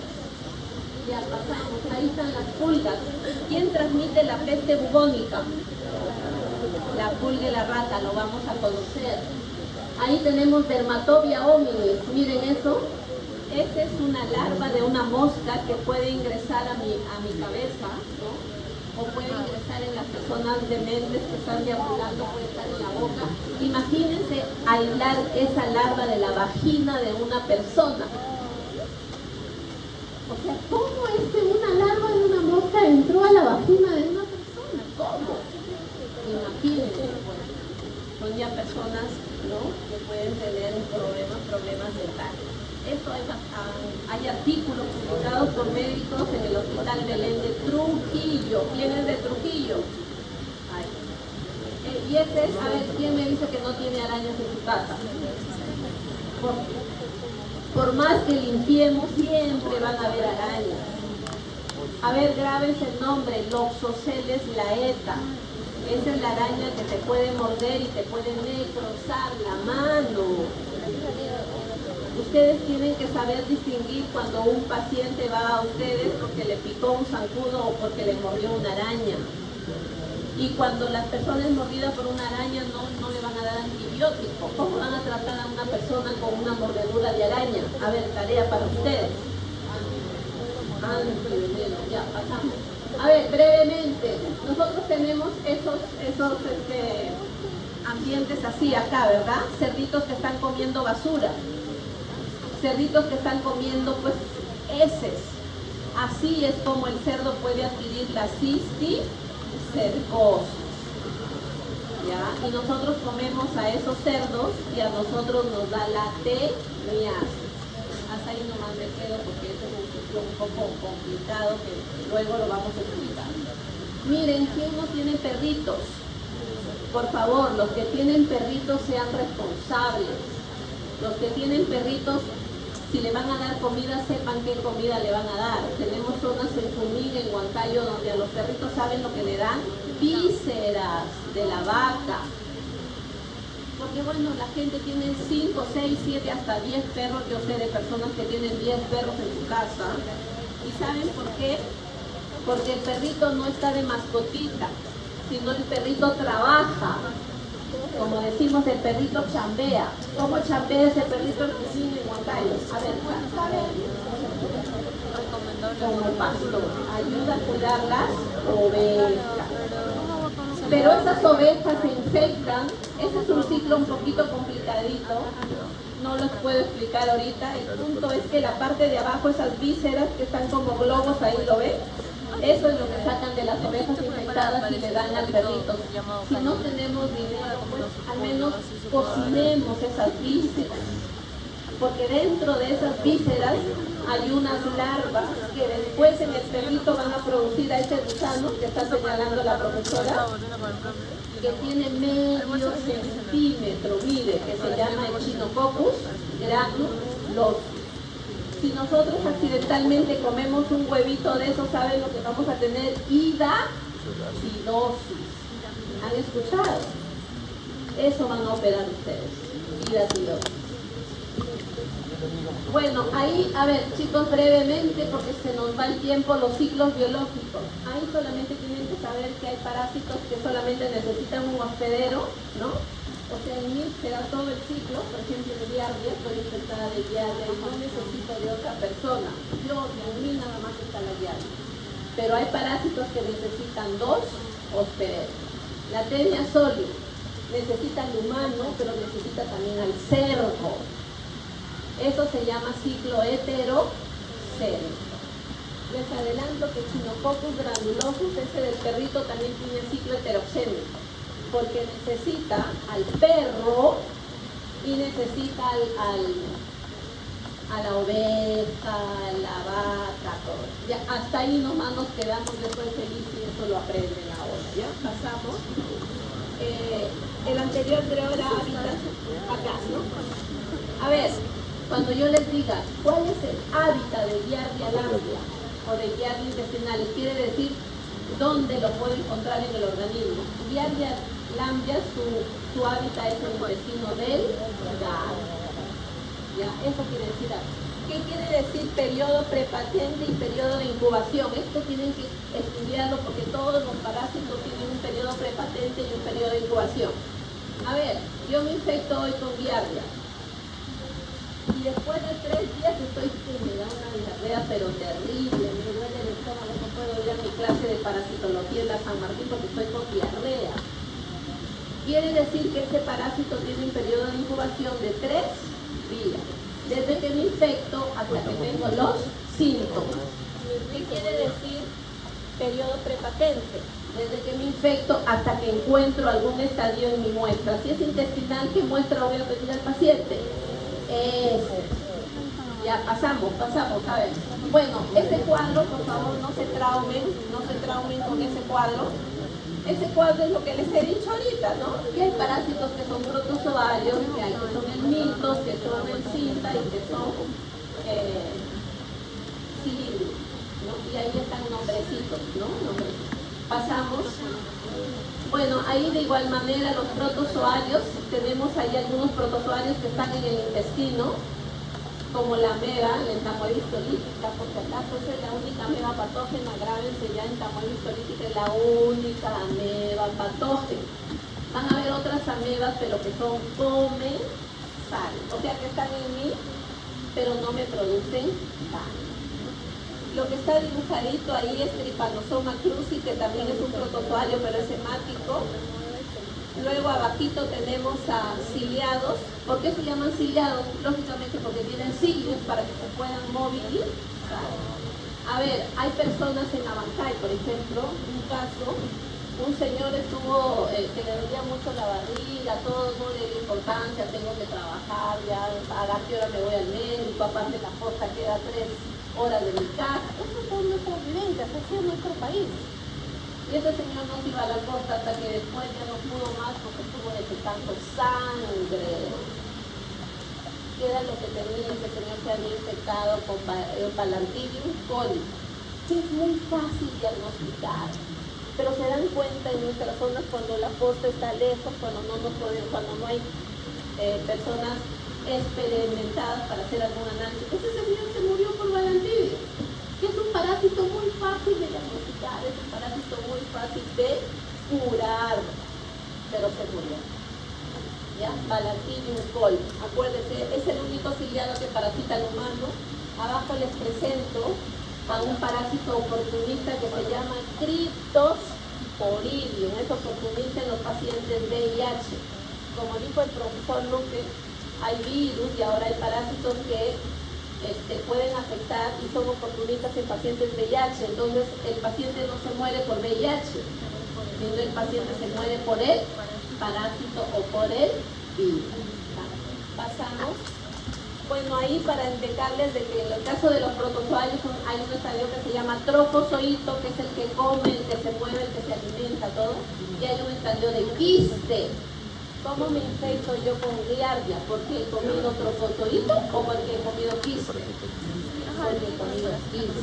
Ya pasamos, ahí están las pulgas. ¿Quién transmite la peste bubónica? La pulga y la rata, lo vamos a conocer. Ahí tenemos Dermatobia hominis, miren eso. Esa es una larva de una mosca que puede ingresar a mi cabeza, ¿no? O puede ingresar en las personas dementes que están deambulando, puede estar en la boca. Imagínense aislar esa larva de la vagina de una persona. O sea, ¿cómo es que una larva de una mosca entró a la vagina de una persona? ¿Cómo? Imagínense, pues, son ya personas, ¿no?, que pueden tener problemas mentales. Esto hay artículos publicados por médicos en el Hospital Belén de Trujillo. ¿Quién es de Trujillo? Ay. Y este es, a ver, ¿quién me dice que no tiene arañas en su casa? Por más que limpiemos, siempre van a haber arañas. A ver, grábense el nombre, Loxoceles laeta. Esa es la araña que te puede morder y te puede necrosar la mano. Ustedes tienen que saber distinguir cuando un paciente va a ustedes porque le picó un zancudo o porque le mordió una araña. Y cuando la persona es mordida por una araña no le van a dar antibiótico. ¿Cómo van a tratar a una persona con una mordedura de araña? A ver, tarea para ustedes. Ya, pasamos. A ver, brevemente, nosotros tenemos esos ambientes así acá, ¿verdad? Cerditos que están comiendo basura. Cerditos que están comiendo, pues, heces. Así es como el cerdo puede adquirir la cisticercosis. ¿Ya? Y nosotros comemos a esos cerdos y a nosotros nos da la teniasis. Hasta ahí nomás me quedo porque este es un ciclo un poco complicado que luego lo vamos a explicar. Miren, ¿quién no tiene perritos? Por favor, los que tienen perritos sean responsables. Los que tienen perritos, si le van a dar comida, sepan qué comida le van a dar. Tenemos zonas en Junín, en Huancayo, donde a los perritos saben lo que le dan: vísceras de la vaca. Porque bueno, la gente tiene 5, 6, 7, hasta 10 perros. Yo sé de personas que tienen 10 perros en su casa. ¿Y saben por qué? Porque el perrito no está de mascotita, sino el perrito trabaja. Como decimos, el perrito chambea. ¿Cómo chambea ese perrito en Huancayo? A ver, ¿saben? Como pastor, ayuda a cuidar las ovejas. Pero esas ovejas se infectan. Ese es un ciclo un poquito complicadito. No los puedo explicar ahorita. El punto es que la parte de abajo, esas vísceras que están como globos, ahí lo ven. Eso es lo que sacan de las ovejas infectadas y le dan al perrito. Si no tenemos dinero, pues al menos cocinemos esas vísceras. Porque dentro de esas vísceras hay unas larvas que después en el perrito van a producir a ese gusano que está señalando la profesora, que tiene medio centímetro, mire, que se llama Echinococcus granulosus. Si nosotros accidentalmente comemos un huevito de eso, ¿saben lo que vamos a tener? Hidacidosis. ¿Han escuchado? Eso van a operar ustedes. Hidacidosis. Bueno, ahí, a ver, chicos, brevemente, porque se nos va el tiempo, los ciclos biológicos. Ahí solamente tienen que saber que hay parásitos que solamente necesitan un hospedero, ¿no? O sea, en mí se da todo el ciclo. Por ejemplo, de Giardia, estoy infectada de Giardia y no necesito de otra persona. Yo, en mí nada más está la Giardia. Pero hay parásitos que necesitan 2 hospederos. La Tenia soli necesita al humano, pero necesita también al cerdo. Eso se llama ciclo heterocélico. Les adelanto que Echinococcus granulosus, ese del perrito, también tiene ciclo heterocélico, porque necesita al perro y necesita a la oveja, a la vaca, todo. Ya, hasta ahí nomás nos quedamos, después feliz y eso lo aprenden ahora. Ya pasamos. El anterior creo era hábitat acá, ¿no? A ver, Cuando yo les diga cuál es el hábitat de Giardia lamblia o de Giardia intestinales, quiere decir dónde lo puedo encontrar en el organismo. Giardia lamblia, su hábitat es el intestino delgado. ¿Ya? Eso quiere decir algo. ¿Qué quiere decir periodo prepatente y periodo de incubación? Esto tienen que estudiarlo porque todos los parásitos tienen un periodo prepatente y un periodo de incubación. A ver, yo me infecto hoy con Giardia. Y después de 3 días estoy que me da una diarrea pero terrible, me duele el estómago, no puedo ir a mi clase de parasitología en la San Martín porque estoy con diarrea. Quiere decir que este parásito tiene un periodo de incubación de 3 días, desde que me infecto hasta que tengo los síntomas. ¿Qué quiere decir periodo prepatente? Desde que me infecto hasta que encuentro algún estadio en mi muestra. Si es intestinal, ¿qué muestra voy a pedir al paciente? Ya pasamos, a ver. Bueno, ese cuadro, por favor, no se traumen con ese cuadro. Ese cuadro es lo que les he dicho ahorita, ¿no? Que hay parásitos que son protozoarios, que hay que son helmintos, que son en cinta y que son cilindros, ¿no? Y ahí están nombrecitos, ¿no? Pasamos. Bueno, ahí de igual manera los protozoarios, tenemos ahí algunos protozoarios que están en el intestino, como la ameba, la entamoeba histolítica, por si acaso esa es la única ameba patógena, grábense ya, entamoeba histolítica es la única ameba patógena. Van a haber otras amebas, pero que son comensales, o sea que están en mí, pero no me producen daño. Lo que está dibujadito ahí es Trypanosoma cruzi, que también es un protozoario, pero es hemático. Luego abajito tenemos a ciliados. ¿Por qué se llaman ciliados? Lógicamente porque tienen cilios para que se puedan movilizar. A ver, hay personas en Abancay, por ejemplo, un caso, un señor estuvo, que le dolía mucho la barriga, todo no le dio importancia, tengo que trabajar, ya a qué hora me voy al médico, aparte la costa queda 3 horas de mi casa. Esas son nuestras vivencias, así es nuestro país. Y ese señor no se iba a la costa hasta que después ya no pudo más porque estuvo necesitando sangre. ¿Qué era lo que tenía? Ese señor se había infectado con Palantidium coli, que es muy fácil diagnosticar. Pero se dan cuenta en nuestras zonas cuando la costa está lejos, cuando no hay personas experimentadas para hacer algún análisis. Ese señor se murió por Palantidium, que es un parásito muy fácil de diagnosticar, es un parásito muy fácil de curar, pero se murió. ¿Ya? Palantidium coli, acuérdense, es el único ciliado que parasita al humano. Abajo les presento a un parásito oportunista que se llama Cryptosporidium, es oportunista en los pacientes VIH. Como dijo el profesor Luque, hay virus y ahora hay parásitos que pueden afectar y son oportunistas en pacientes VIH. Entonces el paciente no se muere por VIH, sino el paciente se muere por el parásito o por el virus. Pasamos. Bueno, ahí para indicarles de que en el caso de los protozoarios hay un estadio que se llama trofozoito, que es el que come, el que se mueve, el que se alimenta, todo. Y hay un estadio de quiste. ¿Cómo me infecto yo con Giardia? ¿Porque he comido trofozoito o porque he comido quiste? Porque he comido quiste.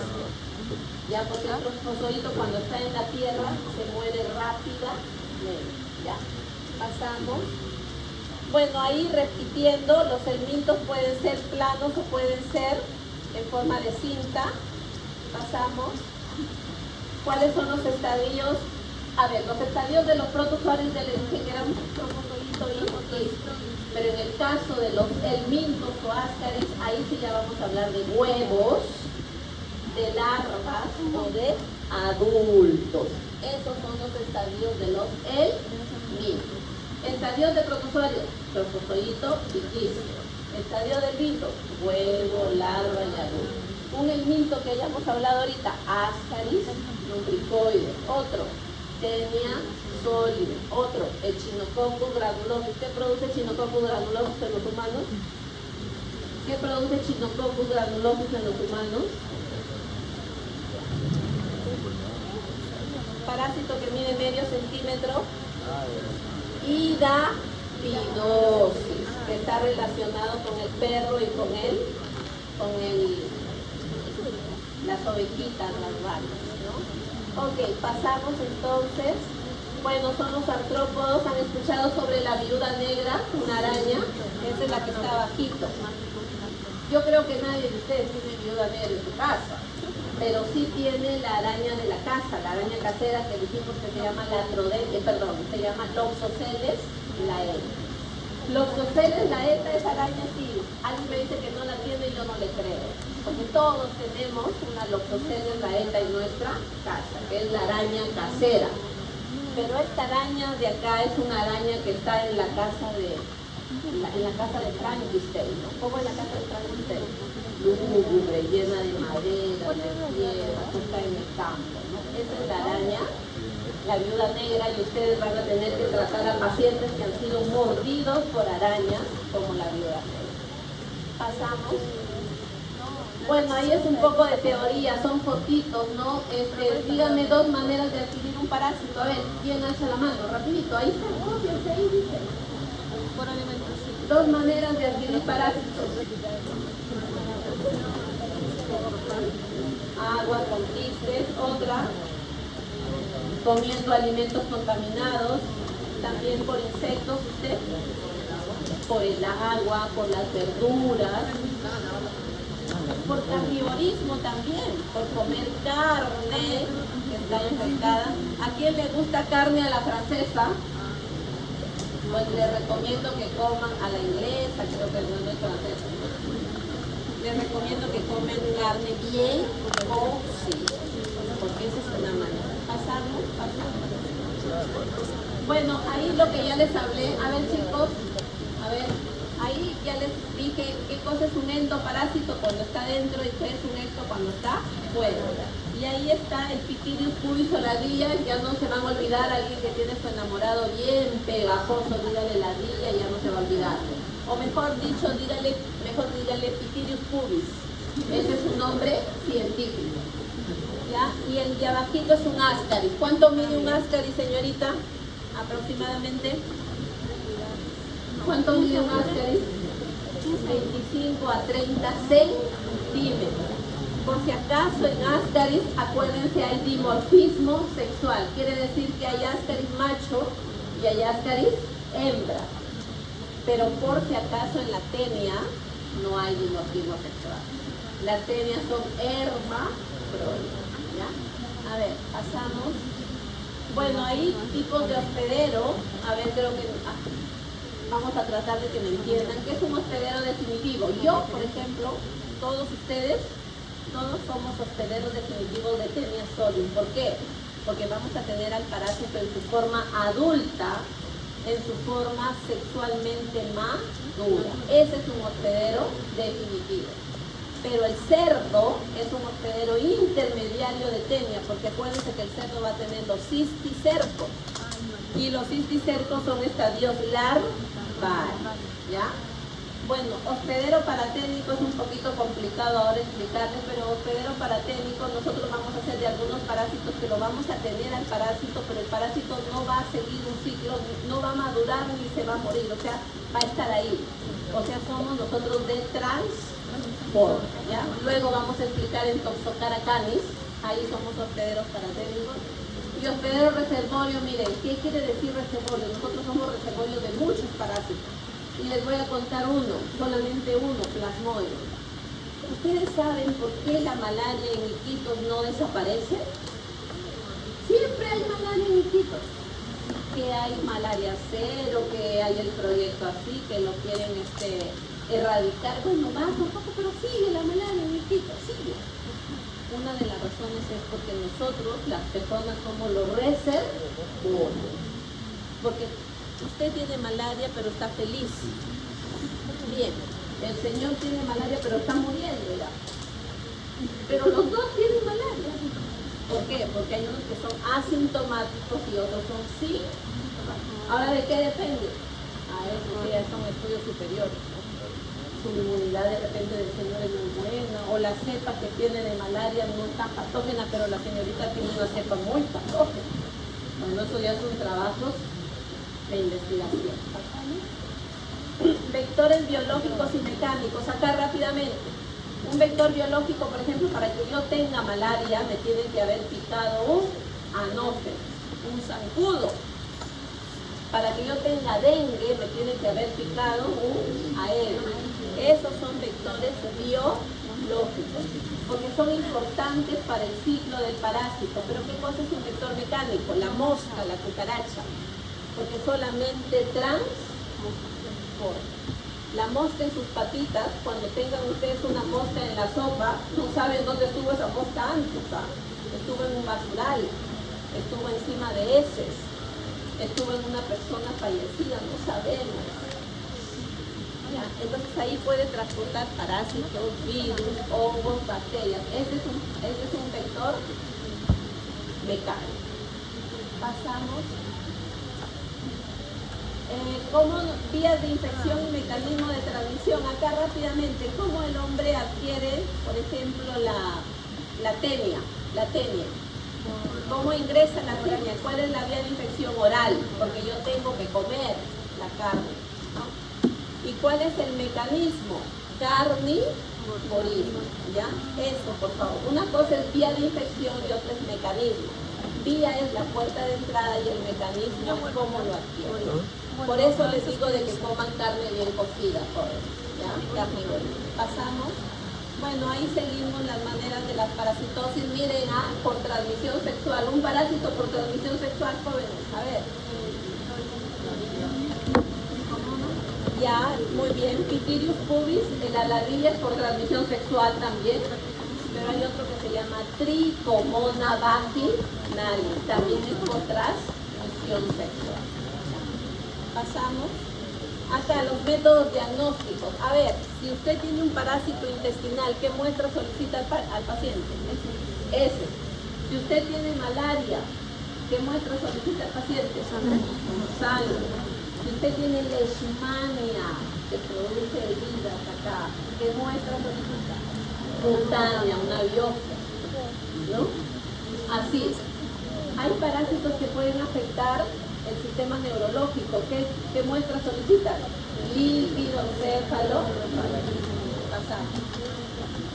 Ya, porque el trofozoito cuando está en la tierra se muere rápidamente. Ya, pasamos. Bueno, ahí repitiendo, los helmintos pueden ser planos o pueden ser en forma de cinta. Pasamos. ¿Cuáles son los estadios? A ver, los estadios de los protozoarios del ingeniero trofozoito y quiste. Pero en el caso de los helmintos o ascaris, ahí sí ya vamos a hablar de huevos, de larvas o de adultos. Esos son los estadios de los helmintos. Estadios de protozoarios, trofozoito y quiste. Estadio del helminto, huevo, larva y adulto. Un helminto que hayamos hablado ahorita, ascaris lumbricoide. Otro, Taenia solida. Otro, Echinococcus granulosus. ¿Qué produce Echinococcus granulosus en los humanos? ¿Qué produce Echinococcus granulosus en los humanos? Parásito que mide medio centímetro. Hidapinosis. que está relacionado con el perro y con las ovejitas, las vacas, ¿no? Ok, pasamos entonces. Bueno, son los artrópodos. ¿Han escuchado sobre la viuda negra, una araña? Esa es la que está abajito. Yo creo que nadie de ustedes tiene viuda negra en su casa, pero sí tiene la araña de la casa, la araña casera que dijimos que se llama se llama Loxosceles laeta. Loxosceles laeta, esa araña sí, alguien me dice que no la tiene y yo no le creo, porque todos tenemos una Loxosceles laeta en nuestra casa, que es la araña casera. Pero esta araña de acá es una araña que está en la casa de Frankenstein, ¿no? ¿Cómo es la casa de Frankenstein? Lúgubre, llena de madera, de piedra, está en el campo, ¿no? Esa es la araña, la viuda negra, y ustedes van a tener que tratar a pacientes que han sido mordidos por arañas como la viuda negra. Pasamos. Bueno, ahí es un poco de teoría, son fotitos, ¿no? Díganme 2 maneras de adquirir un parásito. A ver, ¿quién alza la mano? Rapidito, ahí está, cópiense, ahí dice. Por alimentación. 2 maneras de adquirir parásitos. Agua con quistes, otra, comiendo alimentos contaminados, también por insectos, usted, por el agua, por las verduras, por carnivorismo también, por comer carne que está infectada. ¿A quién le gusta carne a la francesa? Pues les recomiendo que coman a la inglesa, creo que no es francesa. Les recomiendo que comen carne bien cocida, porque esa es una manera. Pasamos. Bueno, ahí lo que ya les hablé, a ver chicos, ahí ya les dije qué cosa es un endoparásito cuando está dentro y qué es un ecto cuando está fuera. Y ahí está el Pityrius pubis o ladilla, ya no se van a olvidar. Alguien que tiene su enamorado bien pegajoso, dígale ladilla, ya no se va a olvidar. O mejor dicho, dígale Pityrius pubis. Ese es su nombre científico. ¿Ya? Y el de abajito es un ascaris. ¿Cuánto mide un ascaris, señorita? Aproximadamente. ¿Cuánto mide un ascaris? 25 a 30 centímetros. Por si acaso en ascaris, acuérdense, hay dimorfismo sexual. Quiere decir que hay ascaris macho y hay ascaris hembra. Pero por si acaso en la tenia no hay dimorfismo sexual. Las tenias son hermafroditas, ¿ya? A ver, pasamos. Bueno, hay tipos de hospedero. A ver, creo que vamos a tratar de que me entiendan. ¿Qué es un hospedero definitivo? Yo, por ejemplo, todos ustedes, todos somos hospederos definitivos de Tenia solium. ¿Por qué? Porque vamos a tener al parásito en su forma adulta, en su forma sexualmente madura. Ese es un hospedero definitivo. Pero el cerdo es un hospedero intermediario de Tenia, porque acuérdense que el cerdo va a tener los cisticercos. Y los cisticercos son estadios larvales, ¿ya? Bueno, hospedero paraténico es un poquito complicado ahora explicarles, pero hospedero paraténico nosotros vamos a hacer de algunos parásitos que lo vamos a tener al parásito, pero el parásito no va a seguir un ciclo, no va a madurar ni se va a morir, o sea, va a estar ahí. O sea, somos nosotros de transporte, ¿ya? Luego vamos a explicar en Toxocara canis, ahí somos hospederos paraténicos. Y hospedero reservorio, miren, ¿qué quiere decir reservorio? Nosotros somos reservorios de muchos parásitos. Y les voy a contar uno, solamente uno, Plasmodium. ¿Ustedes saben por qué la malaria en Iquitos no desaparece? Siempre hay malaria en Iquitos. Que hay malaria cero, que hay el proyecto así, que lo quieren erradicar. Bueno, va poco, pero sigue la malaria en Iquitos, sigue. Una de las razones es porque nosotros, las personas, somos los reservorios. Porque usted tiene malaria, pero está feliz. Bien, el señor tiene malaria, pero está muriendo ya. Pero los dos tienen malaria. ¿Por qué? Porque hay unos que son asintomáticos y otros son sintomáticos. Ahora, ¿de qué depende? Eso ya son estudios superiores, ¿no? Su inmunidad de repente del señor es muy buena, o la cepa que tiene de malaria no es tan patógena, pero la señorita tiene una cepa muy patógena. Bueno, eso ya son trabajos de investigación. Vectores biológicos y mecánicos, acá rápidamente. Un vector biológico, por ejemplo, para que yo tenga malaria, me tiene que haber picado un anófero, un zancudo. Para que yo tenga dengue, me tiene que haber picado un aéreo. Esos son vectores biológicos, porque son importantes para el ciclo del parásito. Pero ¿qué cosa es un vector mecánico? La mosca, la cucaracha, porque solamente transporta. La mosca en sus patitas, cuando tengan ustedes una mosca en la sopa, no saben dónde estuvo esa mosca antes, ¿ah? Estuvo en un basural, estuvo encima de heces, estuvo en una persona fallecida, no sabemos. Ya, entonces ahí puede transportar parásitos, virus, hongos, bacterias. Ese es un vector mecánico. Pasamos. ¿Cómo vías de infección y mecanismo de transmisión? Acá rápidamente, ¿cómo el hombre adquiere, por ejemplo, la tenia? ¿Cómo ingresa la tenia? ¿Cuál es la vía de infección? Oral, porque yo tengo que comer la carne, ¿no? ¿Y cuál es el mecanismo? Carnivorismo, ¿ya? Eso, por favor. Una cosa es vía de infección y otra es mecanismo. Vía es la puerta de entrada y el mecanismo es cómo lo adquiere. Por eso les digo de que coman carne bien cocida, jóvenes, ¿ya? Carnívoros. Pasamos. Bueno, ahí seguimos las maneras de la parasitosis. Miren, por transmisión sexual. Un parásito por transmisión sexual, jóvenes. A ver. Ya, muy bien. Pitirius pubis, la ladilla es por transmisión sexual también. Pero hay otro que se llama Trichomona vaginalis. También es por transmisión sexual. Pasamos. Acá los métodos diagnósticos. A ver, si usted tiene un parásito intestinal, ¿qué muestra solicita al paciente? Ese. Si usted tiene malaria, ¿qué muestra solicita al paciente? Sangre. Si usted tiene leishmania, que produce heridas acá, ¿qué muestra solicita? Cutánea, una biopsia, ¿no? Así es. Hay parásitos que pueden afectar el sistema neurológico. ¿Qué muestra solicitan? Líquido, céfalo. Pasamos.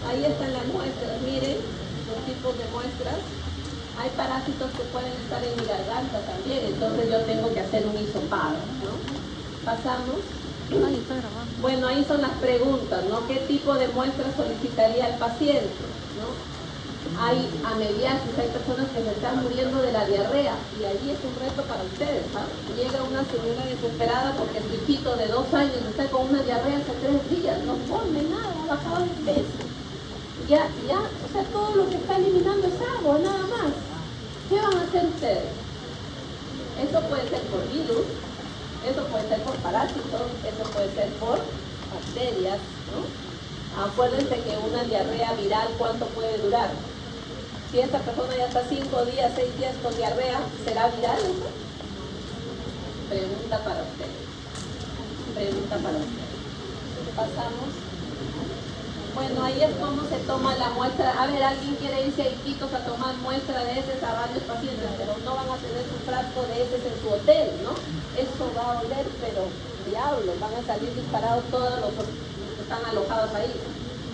Ahí están las muestras. Miren los tipos de muestras. Hay parásitos que pueden estar en mi garganta también, entonces yo tengo que hacer un hisopado, ¿no? Pasamos. Bueno, ahí son las preguntas, ¿no? ¿Qué tipo de muestra solicitaría el paciente, ¿no? Hay ameliasis, hay personas que se están muriendo de la diarrea y allí es un reto para ustedes, ¿sabes? Llega una señora desesperada porque su hijito de 2 años está con una diarrea hace 3 días, no come nada, ha bajado de peso. Ya, o sea, todo lo que está eliminando es agua, nada más. ¿Qué van a hacer ustedes? Eso puede ser por virus, eso puede ser por parásitos, eso puede ser por bacterias, ¿no? Acuérdense que una diarrea viral, ¿cuánto puede durar? Si esta persona ya está 5 días, 6 días con diarrea, ¿será viral eso? Pregunta para ustedes. Pasamos. Bueno, ahí es cómo se toma la muestra. A ver, alguien quiere irse a Iquitos a tomar muestra de heces a varios pacientes, pero no van a tener su frasco de heces en su hotel, ¿no? Eso va a oler, pero diablo, van a salir disparados todos los que están alojados ahí.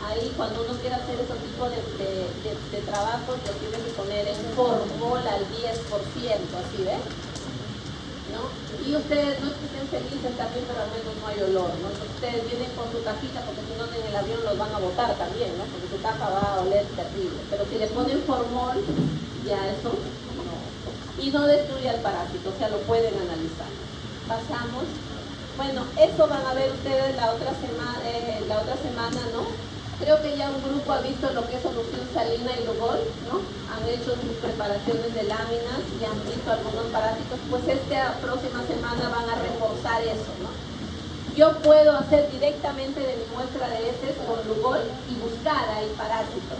Ahí cuando uno quiere hacer ese tipo de trabajos, lo tiene que poner en formol al 10%, así, ¿ves? ¿No? Y ustedes no es que estén felices también, pero al menos no hay olor, ¿no? Entonces ustedes vienen con su cajita porque si no en el avión los van a botar también, ¿no? Porque su caja va a oler terrible. Pero si le ponen formol, ya eso no. Y no destruye al parásito, o sea, lo pueden analizar. Pasamos. Bueno, eso van a ver ustedes la otra semana, ¿no? Creo que ya un grupo ha visto lo que es solución salina y Lugol, ¿no? Han hecho sus preparaciones de láminas y han visto algunos parásitos, pues esta próxima semana van a reforzar eso, ¿no? Yo puedo hacer directamente de mi muestra de heces con Lugol y buscar ahí parásitos.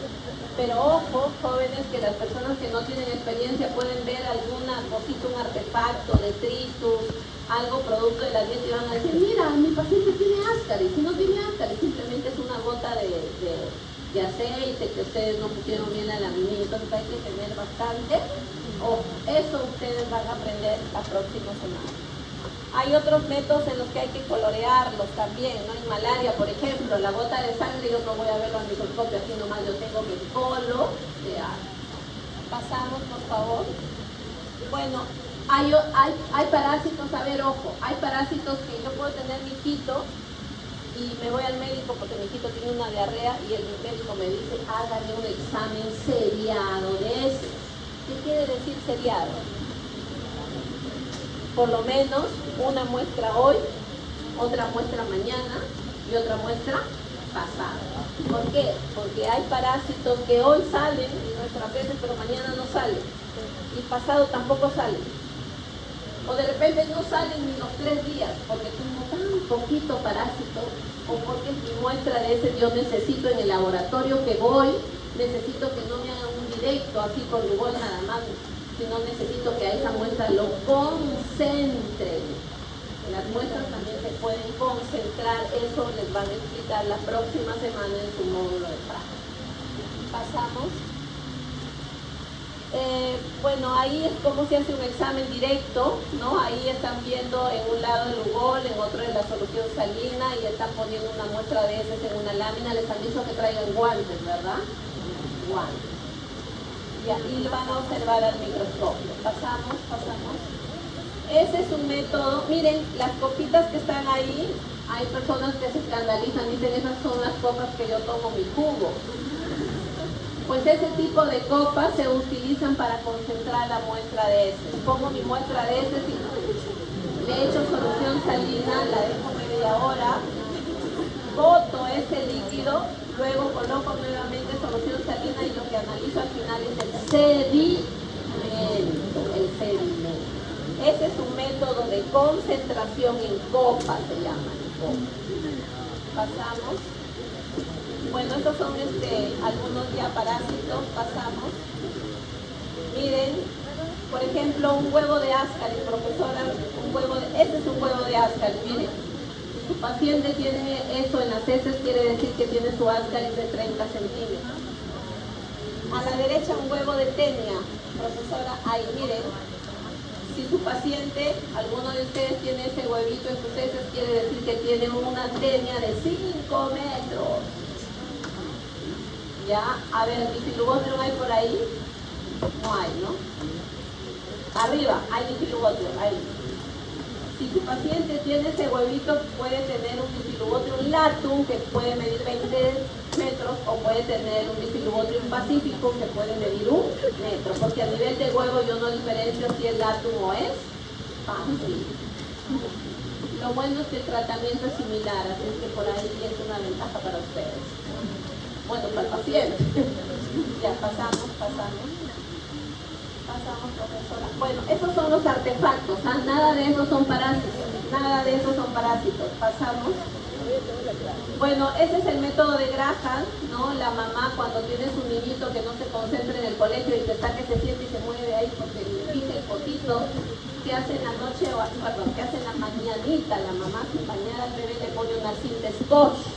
Pero ojo, jóvenes, que las personas que no tienen experiencia pueden ver alguna cosita, un artefacto, detritus, algo producto de la dieta y van a decir, mira, mi paciente tiene ascaris. Si no tiene ascaris, simplemente es una gota de aceite que ustedes no pusieron bien a la laminina. Entonces hay que tener bastante ojo. Eso ustedes van a aprender la próxima semana. Hay otros métodos en los que hay que colorearlos también, ¿no? En malaria, por ejemplo, la gota de sangre yo no voy a verlo al microscopio, así nomás yo tengo que colorear. Pasamos, por favor. Bueno, hay parásitos, a ver, ojo, hay parásitos que yo puedo tener mi hijito y me voy al médico porque mi hijito tiene una diarrea y el médico me dice, hágame un examen seriado de ese. ¿Qué quiere decir seriado? Por lo menos una muestra hoy, otra muestra mañana y otra muestra pasada. ¿Por qué? Porque hay parásitos que hoy salen en nuestras heces, pero mañana no salen. Y pasado tampoco salen. O de repente no salen ni los 3 días, porque tengo tan poquito parásito, o porque mi muestra de ese yo necesito en el laboratorio que voy, necesito que no me hagan un directo así con Lugol nada más, sino necesito que a esa muestra lo concentren. Las muestras también se pueden concentrar, eso les van a explicar la próxima semana en su módulo de práctica. Pasamos. Bueno, ahí es como se hace un examen directo, ¿no? Ahí están viendo en un lado el Lugol, en otro es la solución salina y están poniendo una muestra de heces en una lámina. Les han dicho que traigan guantes, ¿verdad? Guantes. Y lo van a observar al microscopio. Pasamos. Ese es un método. Miren, las copitas que están ahí, hay personas que se escandalizan, dicen, esas son las copas que yo tomo mi jugo. Pues ese tipo de copas se utilizan para concentrar la muestra de heces. Pongo mi muestra de heces y le echo solución salina, la dejo media hora, boto ese líquido, luego coloco nuevamente solución salina y lo que analizo al final es el sedimento. Ese es un método de concentración en copa, se llama. Pasamos. Bueno, estos son algunos diaparásitos. Pasamos. Miren, por ejemplo, un huevo de Ascaris, profesora, este es un huevo de Ascaris, miren. Si su paciente tiene eso en las heces, quiere decir que tiene su Ascaris de 30 centímetros. A la derecha un huevo de tenia, profesora, ahí miren. Si su paciente, alguno de ustedes tiene ese huevito en sus heces, quiere decir que tiene una tenia de 5 metros. Ya, a ver, difilubotrio hay por ahí. No hay, ¿no? Arriba, hay difilubotrio, ahí. Si su paciente tiene ese huevito, puede tener un Bifidobottrium latum que puede medir 20 metros o puede tener un Bifidobottrium pacífico que puede medir 1 metro, porque a nivel de huevo yo no diferencio si es latum o es pacífico. Lo bueno es que el tratamiento es similar, así que por ahí es una ventaja para ustedes. Bueno, para el paciente. Ya, pasamos, profesora. Bueno, esos son los artefactos, ¿ah? Nada de esos son parásitos, Pasamos. Bueno, ese es el método de Graham, ¿no? La mamá cuando tiene su niñito que no se concentre en el colegio y que está que se siente y se mueve ahí porque le pica el potito, que hace en la noche, que hace en la mañanita, la mamá sin bañar al bebé le pone una cinta scotch.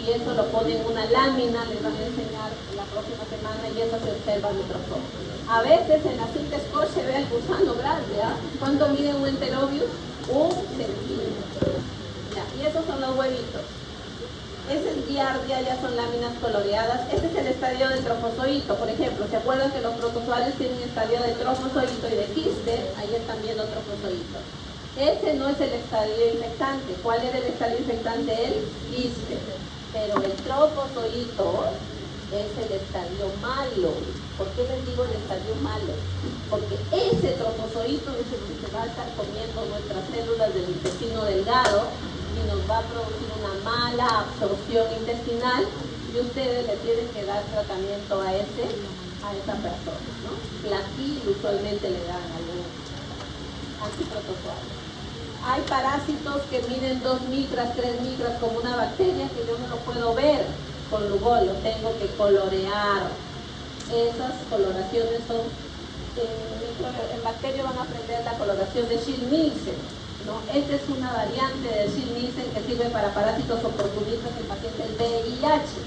Y eso lo pone en una lámina, les van a enseñar la próxima semana y eso se observa al microscopio. A veces en la cinta scotch se ve el gusano grande, ¿ah? ¿Cuánto mide un enterobius? 1 centímetro. Ya, y esos son los huevitos. Ese es giardia, ya son láminas coloreadas. Este es el estadio del trofozoito, por ejemplo. ¿Se acuerdan que los protozoales tienen estadio de trofozoito y de quiste? Ahí están viendo trofozoito. Ese no es el estadio infectante. ¿Cuál era el estadio infectante? El quiste. Pero el trofozoito es el estadio malo. ¿Por qué les digo el estadio malo? Porque ese trofozoito es el que se va a estar comiendo nuestras células del intestino delgado y nos va a producir una mala absorción intestinal y ustedes le tienen que dar tratamiento a esa persona, ¿no? Plaquil usualmente le dan algún antiprotozoal. Hay parásitos que miden 2 micras, 3 micras como una bacteria que yo no lo puedo ver con Lugol, lo tengo que colorear. Esas coloraciones son, en bacteria van a aprender la coloración de Schill-Nielsen, ¿no? Esta es una variante de Schill-Nielsen que sirve para parásitos oportunistas en pacientes VIH.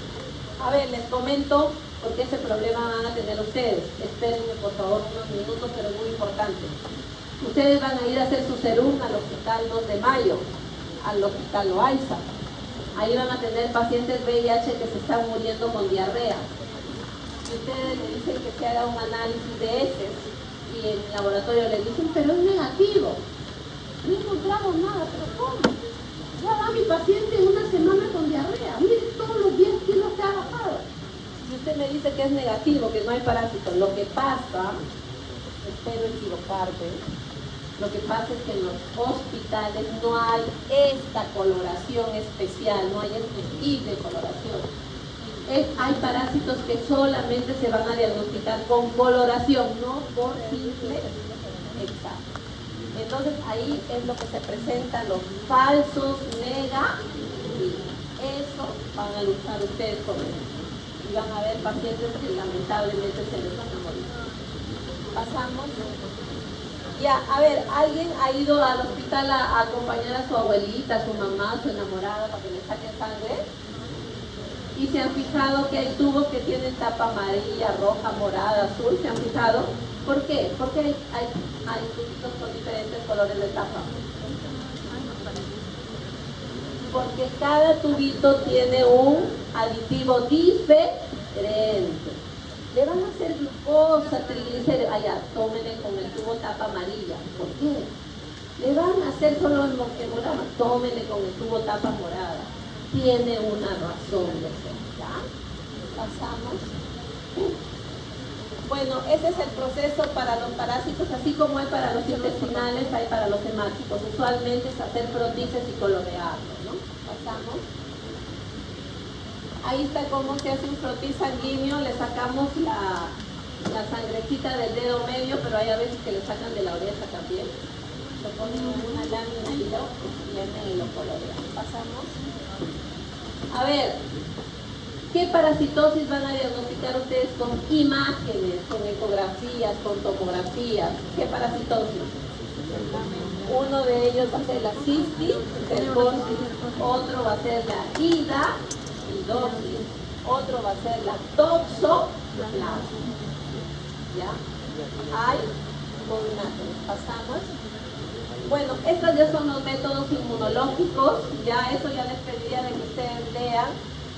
A ver, les comento porque ese problema van a tener ustedes. Espérenme por favor unos minutos, pero es muy importante. Ustedes van a ir a hacer su serum al Hospital 2 de Mayo, al Hospital Loaiza. Ahí van a tener pacientes VIH que se están muriendo con diarrea. Y ustedes le dicen que se haga un análisis de heces y en el laboratorio le dicen, pero es negativo. No encontramos nada, pero ¿cómo? Ya va mi paciente una semana con diarrea. Mire todos los 10 kilos que ha bajado. Si usted me dice que es negativo, que no hay parásitos, lo que pasa, espero equivocarme, lo que pasa es que en los hospitales no hay esta coloración especial, no hay este tipo de coloración. Hay parásitos que solamente se van a diagnosticar con coloración, no por simple examen. Entonces ahí es lo que se presenta, los falsos negativos. Eso van a luchar ustedes con eso. Y van a ver pacientes que lamentablemente se les van a morir. Pasamos. Ya, a ver, ¿alguien ha ido al hospital a acompañar a su abuelita, a su mamá, a su enamorada para que le saquen sangre? ¿Y se han fijado que hay tubos que tienen tapa amarilla, roja, morada, azul? ¿Se han fijado? ¿Por qué? Porque hay tubitos con diferentes colores de tapa. Porque cada tubito tiene un aditivo diferente. Le van a hacer glucosa, triglicéridos. Allá, tómenle con el tubo tapa amarilla. ¿Por qué? Le van a hacer solo el hemograma. Tómenle con el tubo tapa morada. Tiene una razón de ser, ¿ya? Pasamos. Bueno, ese es el proceso para los parásitos, así como hay para los intestinales, hay para los hemáticos. Usualmente es hacer frotices y colorearlo, ¿no? Pasamos. Ahí está cómo se hace un frotis sanguíneo, le sacamos la sangrecita del dedo medio, pero hay a veces que le sacan de la oreja también. Lo ponen en una lámina y lo extienden y lo colorean. Pasamos. A ver, ¿qué parasitosis van a diagnosticar ustedes con imágenes, con ecografías, con tomografías? ¿Qué parasitosis? Uno de ellos va a ser la cistis, cercosis, otro va a ser la idosis, otro va a ser la toxoplasma. ¿Ya? Hay con imágenes. Pasamos. Bueno, estos ya son los métodos inmunológicos, ya eso ya les pediría de que ustedes lean.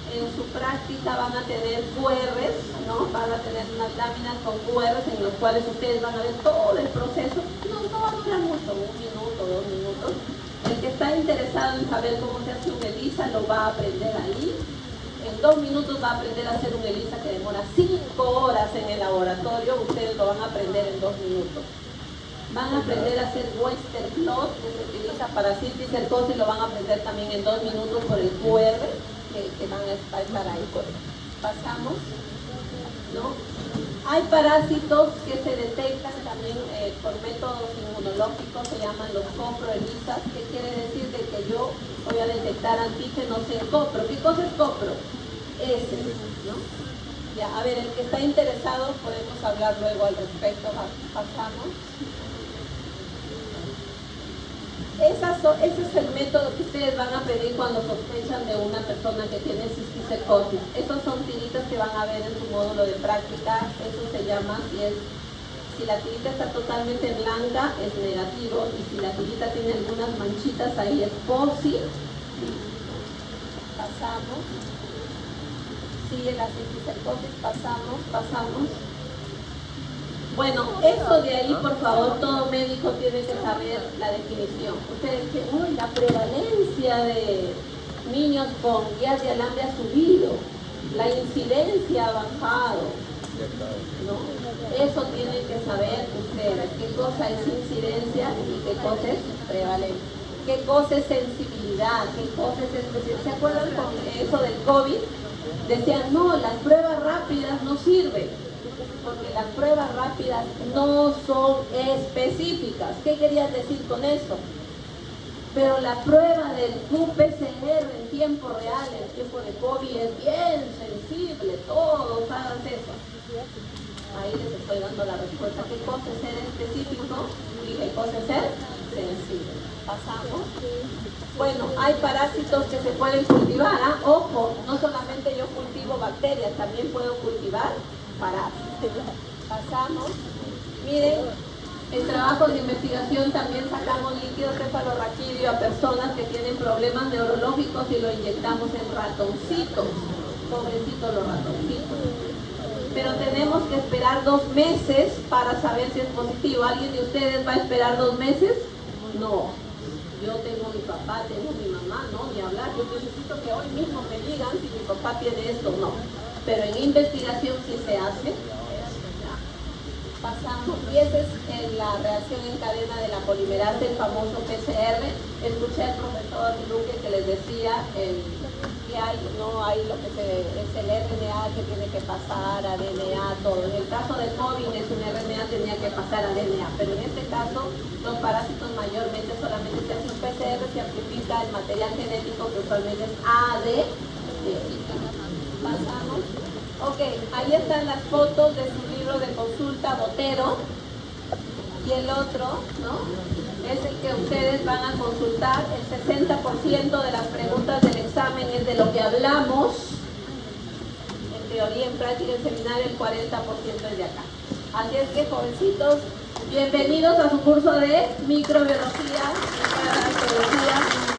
En su práctica van a tener QRs, ¿no? Van a tener unas láminas con QRs en los cuales ustedes van a ver todo el proceso. No va a durar mucho, 1 minuto, 2 minutos. El que está interesado en saber cómo se hace un ELISA lo va a aprender ahí. En 2 minutos va a aprender a hacer un ELISA que demora 5 horas en el laboratorio. Ustedes lo van a aprender en 2 minutos. Van a aprender a hacer Western blot, que se utiliza para cistis y cercosis, lo van a aprender también en 2 minutos por el QR, que van a estar ahí. Pasamos, ¿no? Hay parásitos que se detectan también por métodos inmunológicos, se llaman los coproelisas, que quiere decir de que yo voy a detectar antígenos en copro. ¿Qué cosa es copro? Ese, ¿no? Ya, a ver, el que está interesado podemos hablar luego al respecto. Pasamos. Ese es el método que ustedes van a pedir cuando sospechan de una persona que tiene cisticercosis. Esos son tiritas que van a ver en su módulo de práctica. Eso se llama, si la tirita está totalmente blanca, es negativo. Y si la tirita tiene algunas manchitas, ahí es positivo. Pasamos. Sigue la cisticercosis, pasamos. Bueno, eso de ahí, por favor, todo médico tiene que saber la definición. Ustedes que, la prevalencia de niños con guías de alambre ha subido, la incidencia ha bajado, ¿no? Eso tienen que saber ustedes, qué cosa es incidencia y qué cosa es prevalencia, qué cosa es sensibilidad, qué cosa es especial. ¿Se acuerdan con eso del COVID? Decían, no, las pruebas rápidas no sirven. Porque las pruebas rápidas no son específicas. ¿Qué querían decir con eso? Pero la prueba del qPCR en tiempo real, en tiempo de COVID, es bien sensible. Todos hagan eso. Ahí les estoy dando la respuesta. ¿Qué cosa es ser específico y qué cosa es ser sensible? Pasamos. Bueno, hay parásitos que se pueden cultivar. Ojo, no solamente yo cultivo bacterias, también puedo cultivar parásitos. Pasamos. Miren, En trabajos de investigación también sacamos líquido cefalorraquídeo a personas que tienen problemas neurológicos y lo inyectamos en ratoncitos. Pobrecitos los ratoncitos. Pero tenemos que esperar 2 meses para saber si es positivo. ¿Alguien de ustedes va a esperar 2 meses? No. Yo tengo mi papá, tengo mi mamá, no, ni hablar. Yo necesito que hoy mismo me digan si mi papá tiene esto o no. Pero en investigación sí se hace. Pasamos, y esa es la reacción en cadena de la polimerasa, el famoso PCR. Escuché al profesor Luque que les decía que no hay lo que es el RNA que tiene que pasar a DNA, todo. En el caso del COVID es un RNA tenía que pasar a DNA, pero en este caso los parásitos mayormente solamente se hace un PCR, se amplifica el material genético que usualmente es AD. Pasamos. Ok, ahí están las fotos de su libro de consulta Botero. Y el otro, ¿no? Es el que ustedes van a consultar. El 60% de las preguntas del examen es de lo que hablamos. En teoría, en práctica, en seminario, el 40% es de acá. Así es que, jovencitos, bienvenidos a su curso de microbiología y parasitología.